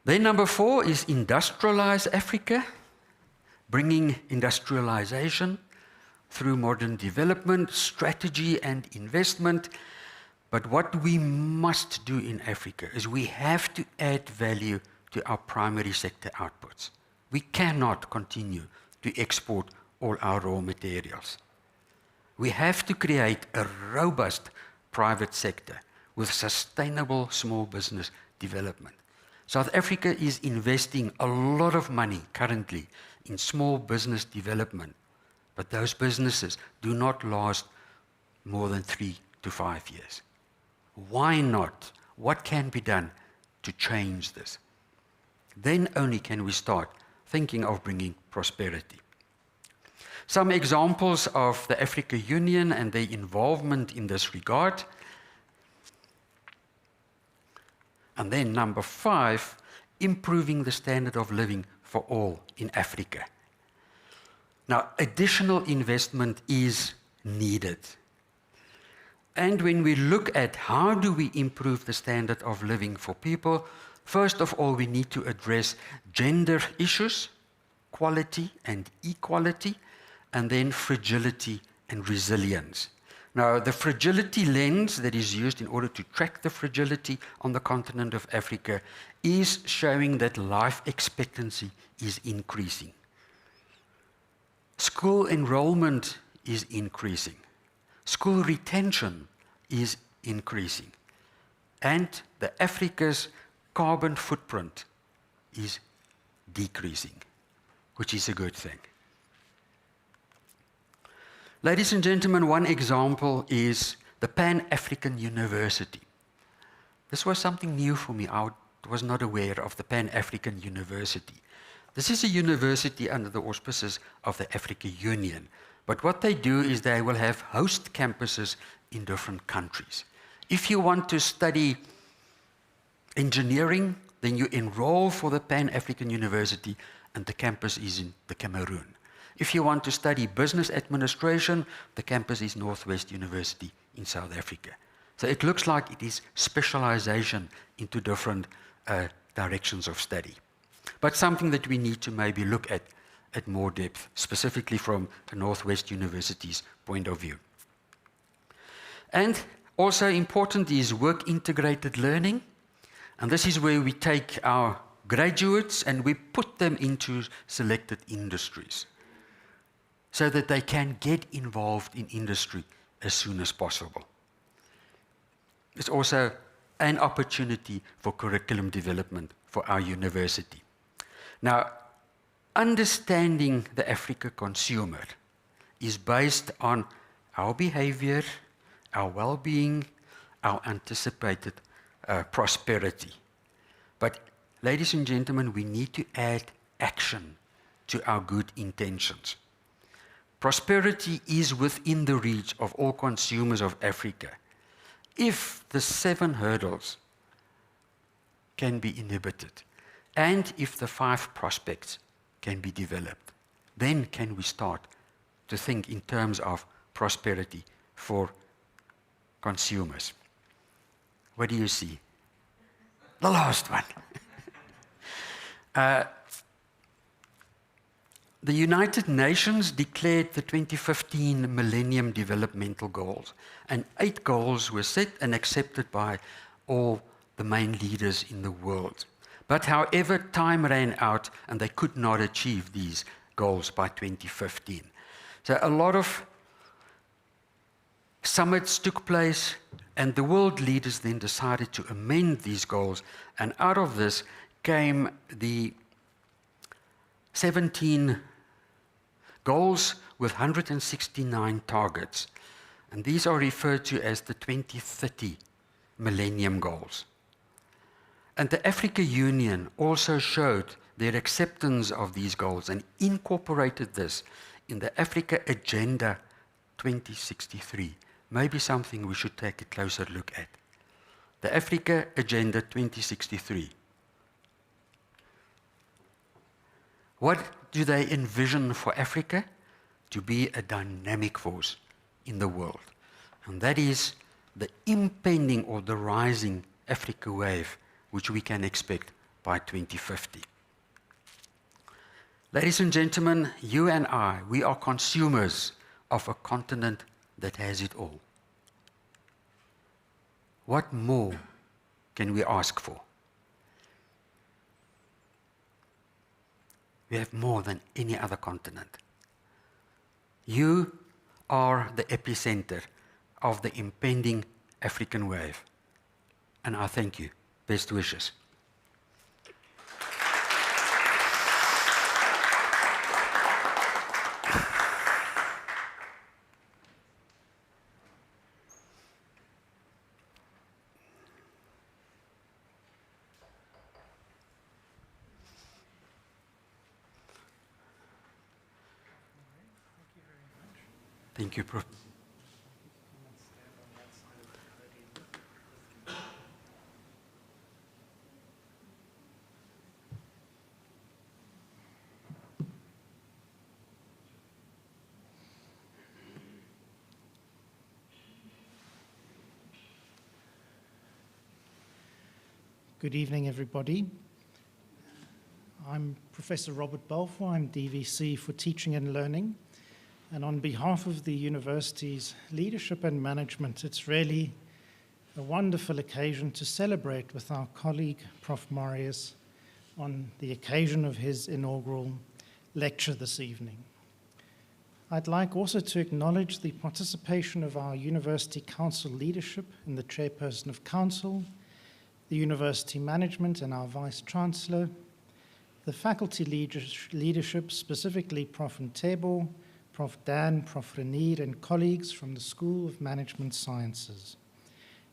Then number 4 is industrialize Africa, bringing industrialization through modern development, strategy and investment. But what we must do in Africa is we have to add value to our primary sector outputs. We cannot continue to export all our raw materials. We have to create a robust private sector with sustainable small business development. South Africa is investing a lot of money currently in small business development, but those businesses do not last more than 3 to 5 years. Why not? What can be done to change this? Then only can we start thinking of bringing prosperity. Some examples of the Africa Union and their involvement in this regard. And then number 5, improving the standard of living for all in Africa. Now, additional investment is needed. And when we look at how do we improve the standard of living for people, first of all, we need to address gender issues, quality and equality, and then fragility and resilience. Now, the fragility lens that is used in order to track the fragility on the continent of Africa is showing that life expectancy is increasing. School enrollment is increasing. School retention is increasing. And the Africa's carbon footprint is decreasing, which is a good thing. Ladies and gentlemen, one example is the Pan-African University. This was something new for me. I was not aware of the Pan-African University. This is a university under the auspices of the Africa Union. But what they do is they will have host campuses in different countries. If you want to study engineering, then you enroll for the Pan-African University, and the campus is in the Cameroon. If you want to study business administration, the campus is Noordwes-Universiteit in South Africa. So it looks like it is specialization into different directions of study. But something that we need to maybe look at more depth, specifically from the Noordwes-Universitei's point of view. And also important is work-integrated learning. And this is where we take our graduates and we put them into selected industries, so that they can get involved in industry as soon as possible. It's also an opportunity for curriculum development for our university. Now, understanding the Africa consumer is based on our behavior, our well-being, our anticipated prosperity. But, ladies and gentlemen, we need to add action to our good intentions. Prosperity is within the reach of all consumers of Africa if the 7 hurdles can be inhibited and if the 5 prospects can be developed. Then can we start to think in terms of prosperity for consumers. What do you see? The last one. The United Nations declared the 2015 Millennium Developmental Goals, and 8 goals were set and accepted by all the main leaders in the world. But however, time ran out and they could not achieve these goals by 2015. So a lot of summits took place, and the world leaders then decided to amend these goals, and out of this came the 17 goals with 169 targets. And these are referred to as the 2030 Millennium Goals. And the Africa Union also showed their acceptance of these goals and incorporated this in the Africa Agenda 2063. Maybe something we should take a closer look at. The Africa Agenda 2063. What do they envision for Africa? To be a dynamic force in the world. And that is the impending or the rising Africa wave, which we can expect by 2050. Ladies and gentlemen, you and I, we are consumers of a continent that has it all. What more can we ask for? We have more than any other continent. You are the epicenter of the impending African wave. And I thank you. Best wishes. Thank you, Prof. Good evening, everybody. I'm Professor Robert Balfour. I'm DVC for Teaching and Learning. And on behalf of the university's leadership and management, it's really a wonderful occasion to celebrate with our colleague, Prof Marius, on the occasion of his inaugural lecture this evening. I'd like also to acknowledge the participation of our University Council leadership and the Chairperson of Council, the University Management and our Vice-Chancellor, the faculty leadership, specifically Prof Ntebo, Prof Dan, Prof Renier, and colleagues from the School of Management Sciences.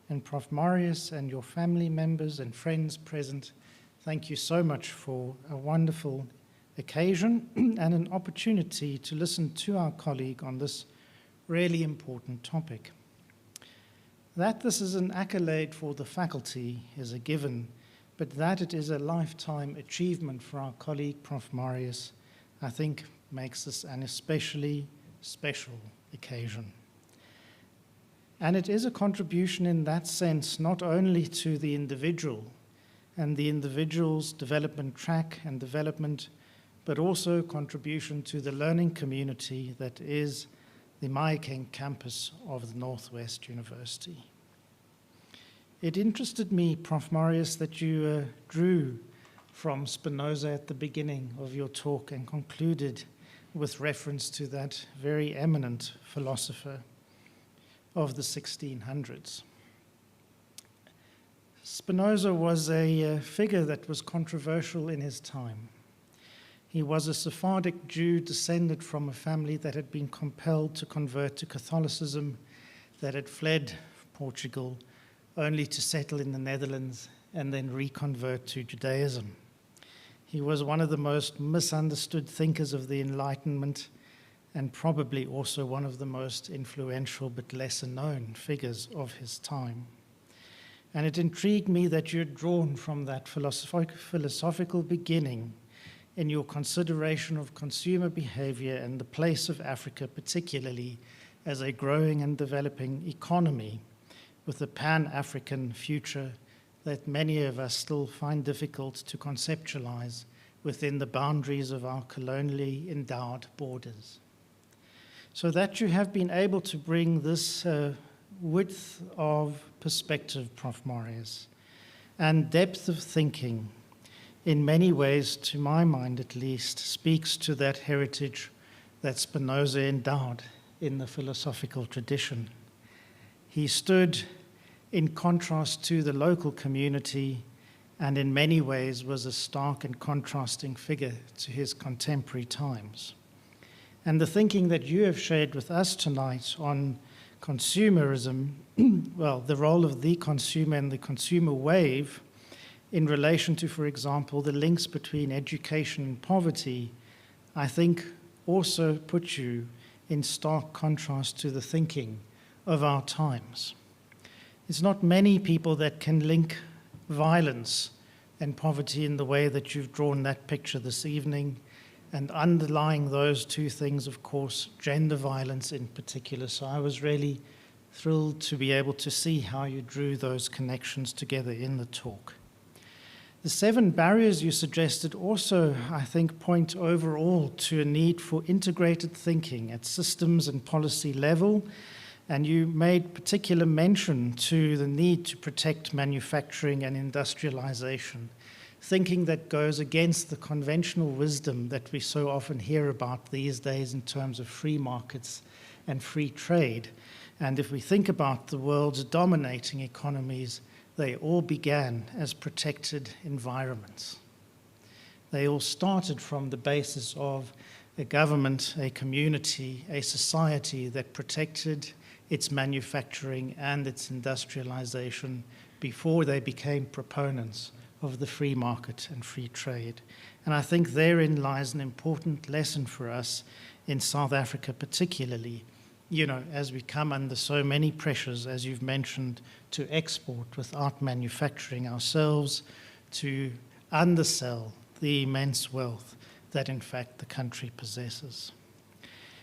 And Prof Marius and your family members and friends present, thank you so much for a wonderful occasion and an opportunity to listen to our colleague on this really important topic. That this is an accolade for the faculty is a given, but that it is a lifetime achievement for our colleague, Prof Marius, I think makes this an especially special occasion. And it is a contribution in that sense, not only to the individual and the individual's development track and development, but also contribution to the learning community that is the Mahikeng campus of the Northwest University. It interested me, Prof Marius, that you drew from Spinoza at the beginning of your talk and concluded with reference to that very eminent philosopher of the 1600s. Spinoza was a figure that was controversial in his time. He was a Sephardic Jew descended from a family that had been compelled to convert to Catholicism, that had fled Portugal only to settle in the Netherlands and then reconvert to Judaism. He was one of the most misunderstood thinkers of the Enlightenment and probably also one of the most influential but lesser known figures of his time. And it intrigued me that you had drawn from that philosophical beginning in your consideration of consumer behavior and the place of Africa, particularly as a growing and developing economy with a pan-African future that many of us still find difficult to conceptualize within the boundaries of our colonially endowed borders. So that you have been able to bring this width of perspective, Prof Marius, and depth of thinking, in many ways, to my mind at least, speaks to that heritage that Spinoza endowed in the philosophical tradition. He stood in contrast to the local community and in many ways was a stark and contrasting figure to his contemporary times. And the thinking that you have shared with us tonight on consumerism, well, the role of the consumer and the consumer wave in relation to, for example, the links between education and poverty, I think also put you in stark contrast to the thinking of our times. It's not many people that can link violence and poverty in the way that you've drawn that picture this evening, and underlying those two things, of course, gender violence in particular. So I was really thrilled to be able to see how you drew those connections together in the talk. The 7 barriers you suggested also, I think, point overall to a need for integrated thinking at systems and policy level, and you made particular mention to the need to protect manufacturing and industrialization, thinking that goes against the conventional wisdom that we so often hear about these days in terms of free markets and free trade. And if we think about the world's dominating economies, they all began as protected environments. They all started from the basis of a government, a community, a society that protected its manufacturing and its industrialization before they became proponents of the free market and free trade. And I think therein lies an important lesson for us in South Africa particularly, as we come under so many pressures, as you've mentioned, to export without manufacturing ourselves, to undersell the immense wealth that in fact the country possesses.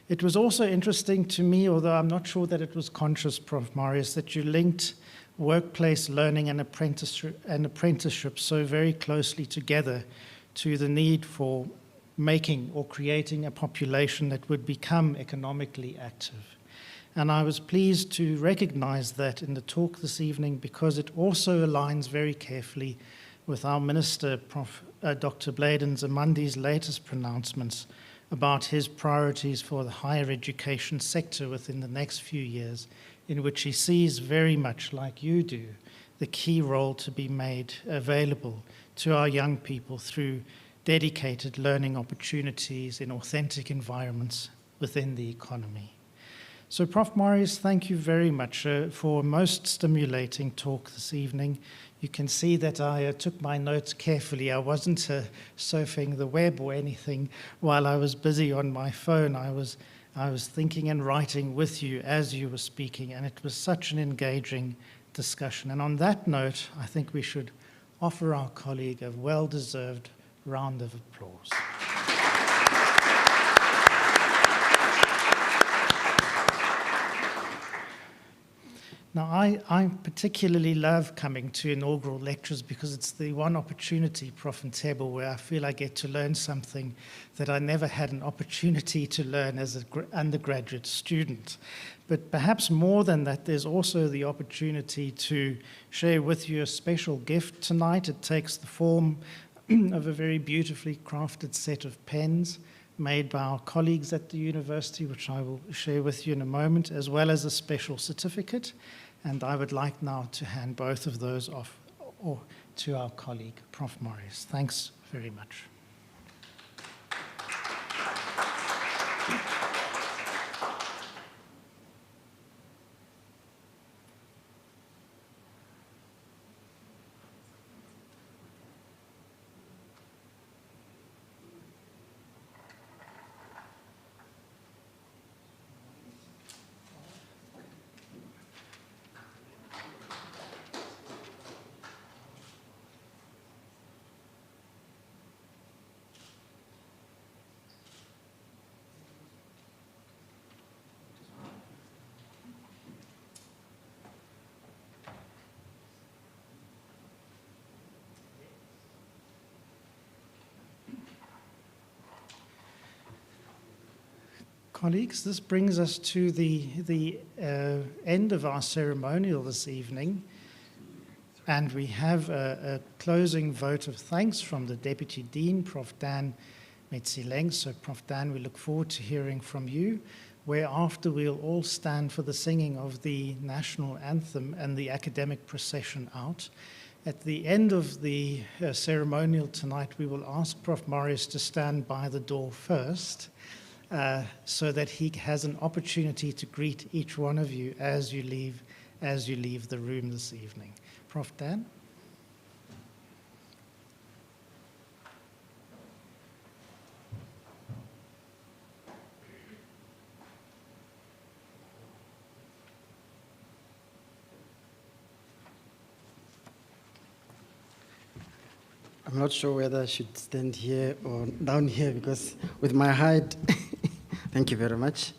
It was also interesting to me, although I'm not sure that it was conscious, Prof Marius, that you linked workplace learning and apprenticeship so very closely together to the need for making or creating a population that would become economically active. And I was pleased to recognize that in the talk this evening because it also aligns very carefully with our Minister, Dr. Bladen Zamandi's latest pronouncements about his priorities for the higher education sector within the next few years, in which he sees very much like you do, the key role to be made available to our young people through dedicated learning opportunities in authentic environments within the economy. So, Prof. Marius, thank you very much for a most stimulating talk this evening. You can see that I took my notes carefully. I wasn't surfing the web or anything while I was busy on my phone. I was thinking and writing with you as you were speaking, and it was such an engaging discussion. And on that note, I think we should offer our colleague a well-deserved round of applause. Now, I particularly love coming to inaugural lectures because it's the one opportunity, Prof. Ntebo, where I feel I get to learn something that I never had an opportunity to learn as an undergraduate student. But perhaps more than that, there's also the opportunity to share with you a special gift tonight. It takes the form of a very beautifully crafted set of pens made by our colleagues at the university, which I will share with you in a moment, as well as a special certificate. And I would like now to hand both of those off to our colleague, Prof. Marius. Thanks very much. Colleagues, this brings us to the end of our ceremonial this evening, and we have a closing vote of thanks from the Deputy Dean, Prof. Dan Metsileng. So, Prof. Dan, we look forward to hearing from you, whereafter we'll all stand for the singing of the national anthem and the academic procession out. At the end of the ceremonial tonight, we will ask Prof. Marius to stand by the door first, so that he has an opportunity to greet each one of you as you leave the room this evening. Prof. Dan? I'm not sure whether I should stand here or down here because with my height, thank you very much.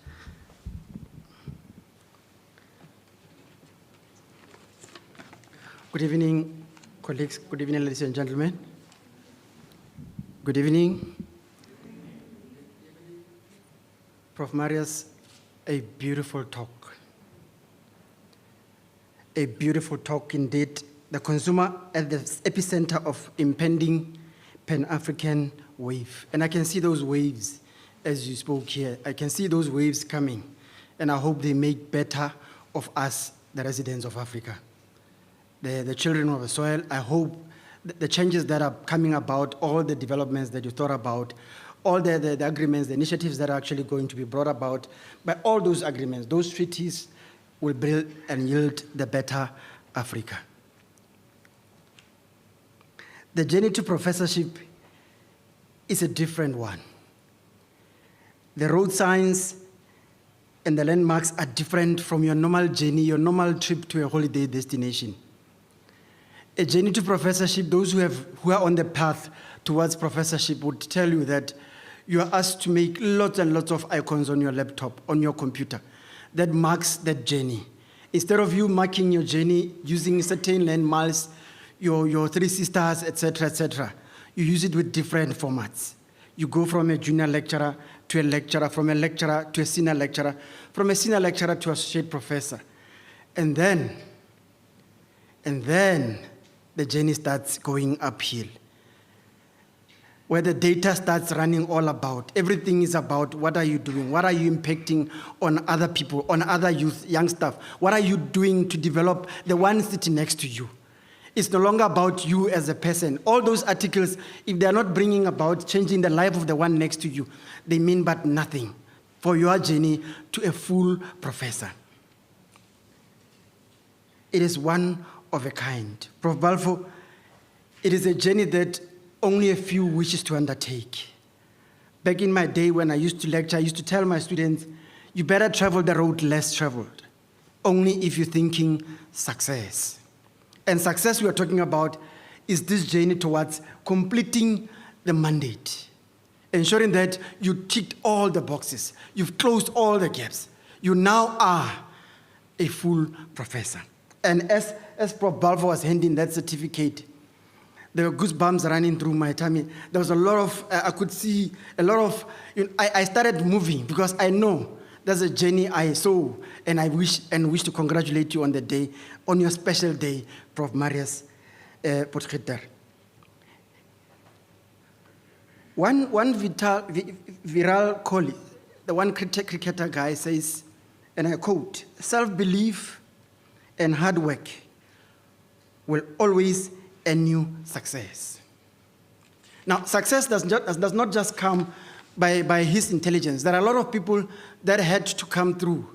Good evening, colleagues. Good evening, ladies and gentlemen. Good evening. Prof. Marius, a beautiful talk. A beautiful talk indeed. The consumer at the epicenter of impending Pan-African wave. And I can see those waves as you spoke here. I can see those waves coming. And I hope they make better of us, the residents of Africa. The children of the soil. I hope the changes that are coming about, all the developments that you thought about, all the agreements, the initiatives that are actually going to be brought about, by all those agreements, those treaties will build and yield the better Africa. The journey to professorship is a different one. The road signs and the landmarks are different from your normal journey, your normal trip to a holiday destination. A journey to professorship, those who are on the path towards professorship would tell you that you are asked to make lots and lots of icons on your laptop, on your computer. That marks that journey. Instead of you marking your journey using certain landmarks, your three sisters, etc., you use it with different formats. You go from a junior lecturer to a lecturer, from a lecturer to a senior lecturer, from a senior lecturer to associate professor. And then the journey starts going uphill, where the data starts running all about. Everything is about what are you doing? What are you impacting on other people, on other youth, young stuff? What are you doing to develop the one sitting next to you? It's no longer about you as a person. All those articles, if they're not bringing about changing the life of the one next to you, they mean but nothing for your journey to a full professor. It is one of a kind. Prof. Balfour, it is a journey that only a few wishes to undertake. Back in my day when I used to lecture, I used to tell my students, you better travel the road less traveled, only if you're thinking success. And success we are talking about is this journey towards completing the mandate, ensuring that you ticked all the boxes, you've closed all the gaps. You now are a full professor. And as Prof. Balfour was handing that certificate, there were goosebumps running through my tummy. There was a lot of, I could see a lot of, I started moving because I know there's a journey I saw, and I wish to congratulate you on the day, on your special day, Prof. Marius Potgieter. One viral colleague, the one cricketer guy says, and I quote, self-belief and hard work will always earn you success. Now, success does not just come by his intelligence. There are a lot of people that had to come through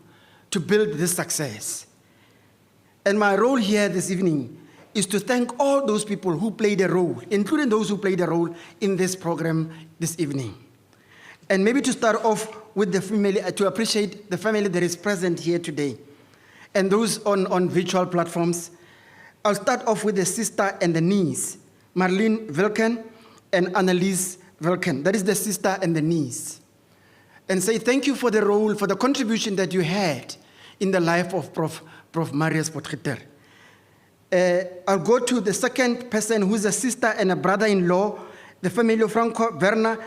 to build this success. And my role here this evening is to thank all those people who played a role, including those who played a role in this program this evening. And maybe to start off with the family, to appreciate the family that is present here today, and those on virtual platforms. I'll start off with the sister and the niece, Marlene Wilken and Annelies Wilken. That is the sister and the niece. And say thank you for the role, for the contribution that you had in the life of Prof Marius Potgieter. I'll go to the second person who's a sister and a brother-in-law, the family of Franco Werner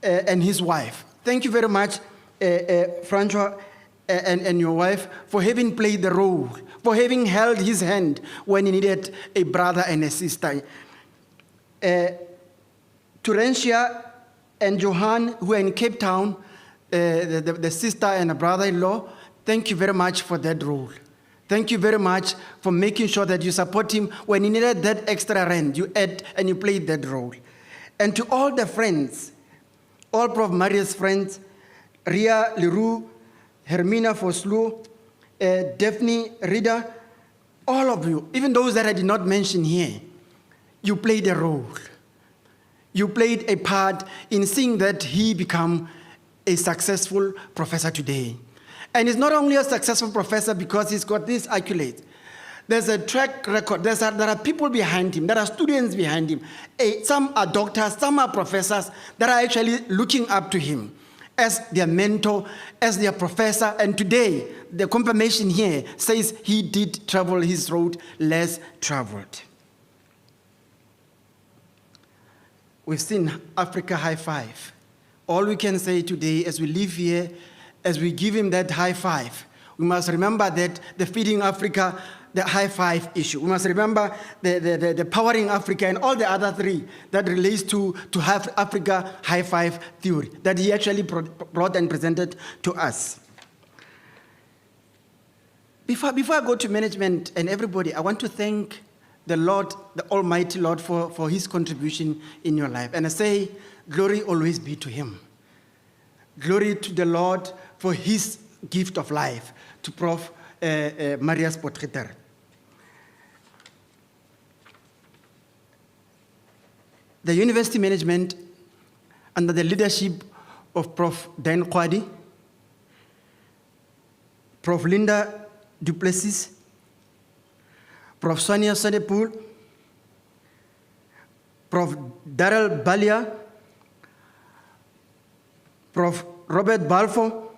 and his wife. Thank you very much, Francois and your wife, for having played the role, for having held his hand when he needed a brother and a sister. Turentia and Johan, who are in Cape Town, the sister and a brother-in-law, thank you very much for that role. Thank you very much for making sure that you support him when he needed that extra rand. You add and you played that role. And to all the friends, all Prof. Marius' friends, Ria Leroux, Hermina Foslu, Daphne Rida, all of you, even those that I did not mention here, you played a role. You played a part in seeing that he become a successful professor today. And he's not only a successful professor because he's got this accolade. There's a track record. There are people behind him. There are students behind him. Some are doctors, some are professors that are actually looking up to him as their mentor, as their professor. And today, the confirmation here says he did travel his road less traveled. We've seen Africa high five. All we can say today as we live here, as we give him that high five, we must remember that the Feeding Africa, the high five issue. We must remember the Powering Africa and all the other three that relates to have Africa high five theory that he actually brought and presented to us. Before I go to management and everybody, I want to thank the Lord, the Almighty Lord, for his contribution in your life. And I say, glory always be to him. Glory to the Lord for his gift of life, to Prof. Marius Potgieter. The university management, under the leadership of Prof. Dan Kwadi, Prof. Linda Duplessis, Prof. Sonia Sadepool, Prof. Daryl Balia, Prof. Robert Balfour,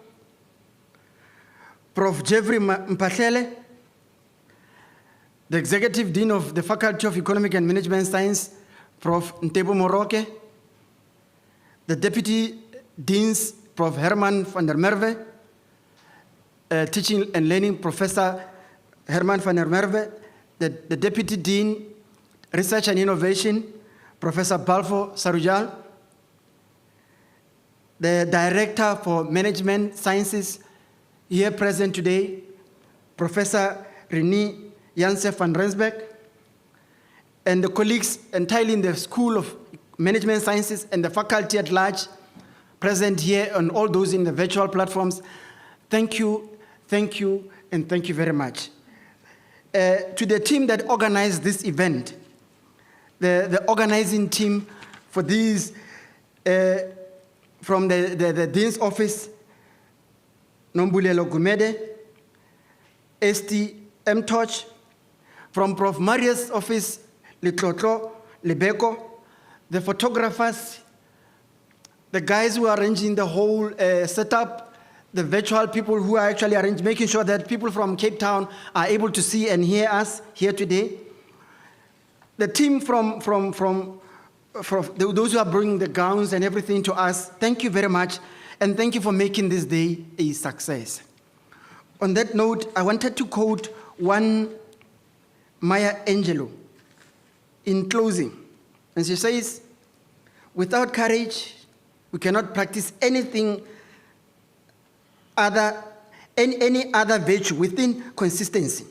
Prof. Jeffrey Mpahlele, the Executive Dean of the Faculty of Economic and Management Science, Prof. Ntebo Moroke, the Deputy Deans, Prof Herman van der Merwe, Teaching and Learning Professor Herman van der Merwe, the Deputy Dean, Research and Innovation, Professor Balfo Sarujal, the Director for Management Sciences, here present today, Professor René Janse van Rensbeck, and the colleagues entirely in the School of Management Sciences and the faculty at large present here, and all those in the virtual platforms. Thank you, and thank you very much. To the team that organized this event, the organizing team for these, from the Dean's Office, Nombulelo Gumede, Esti Mtoch, from Prof Marius' office, Litlotlo, Lebeko, the photographers, the guys who are arranging the whole setup, the virtual people who are actually arranging, making sure that people from Cape Town are able to see and hear us here today. The team from those who are bringing the gowns and everything to us, thank you very much, and thank you for making this day a success. On that note, I wanted to quote one Maya Angelou in closing. And she says, without courage, we cannot practice anything other, any other virtue within consistency.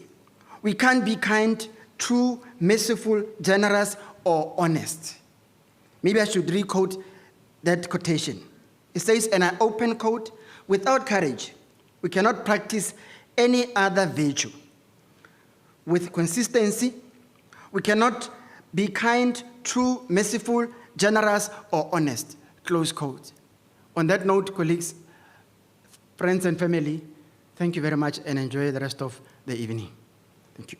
We can't be kind, true, merciful, generous, or honest. Maybe I should re-quote that quotation. It says, and I open quote, without courage, we cannot practice any other virtue. With consistency, we cannot be kind, true, merciful, generous, or honest. Close quote. On that note, colleagues, friends and family, thank you very much and enjoy the rest of the evening. Thank you.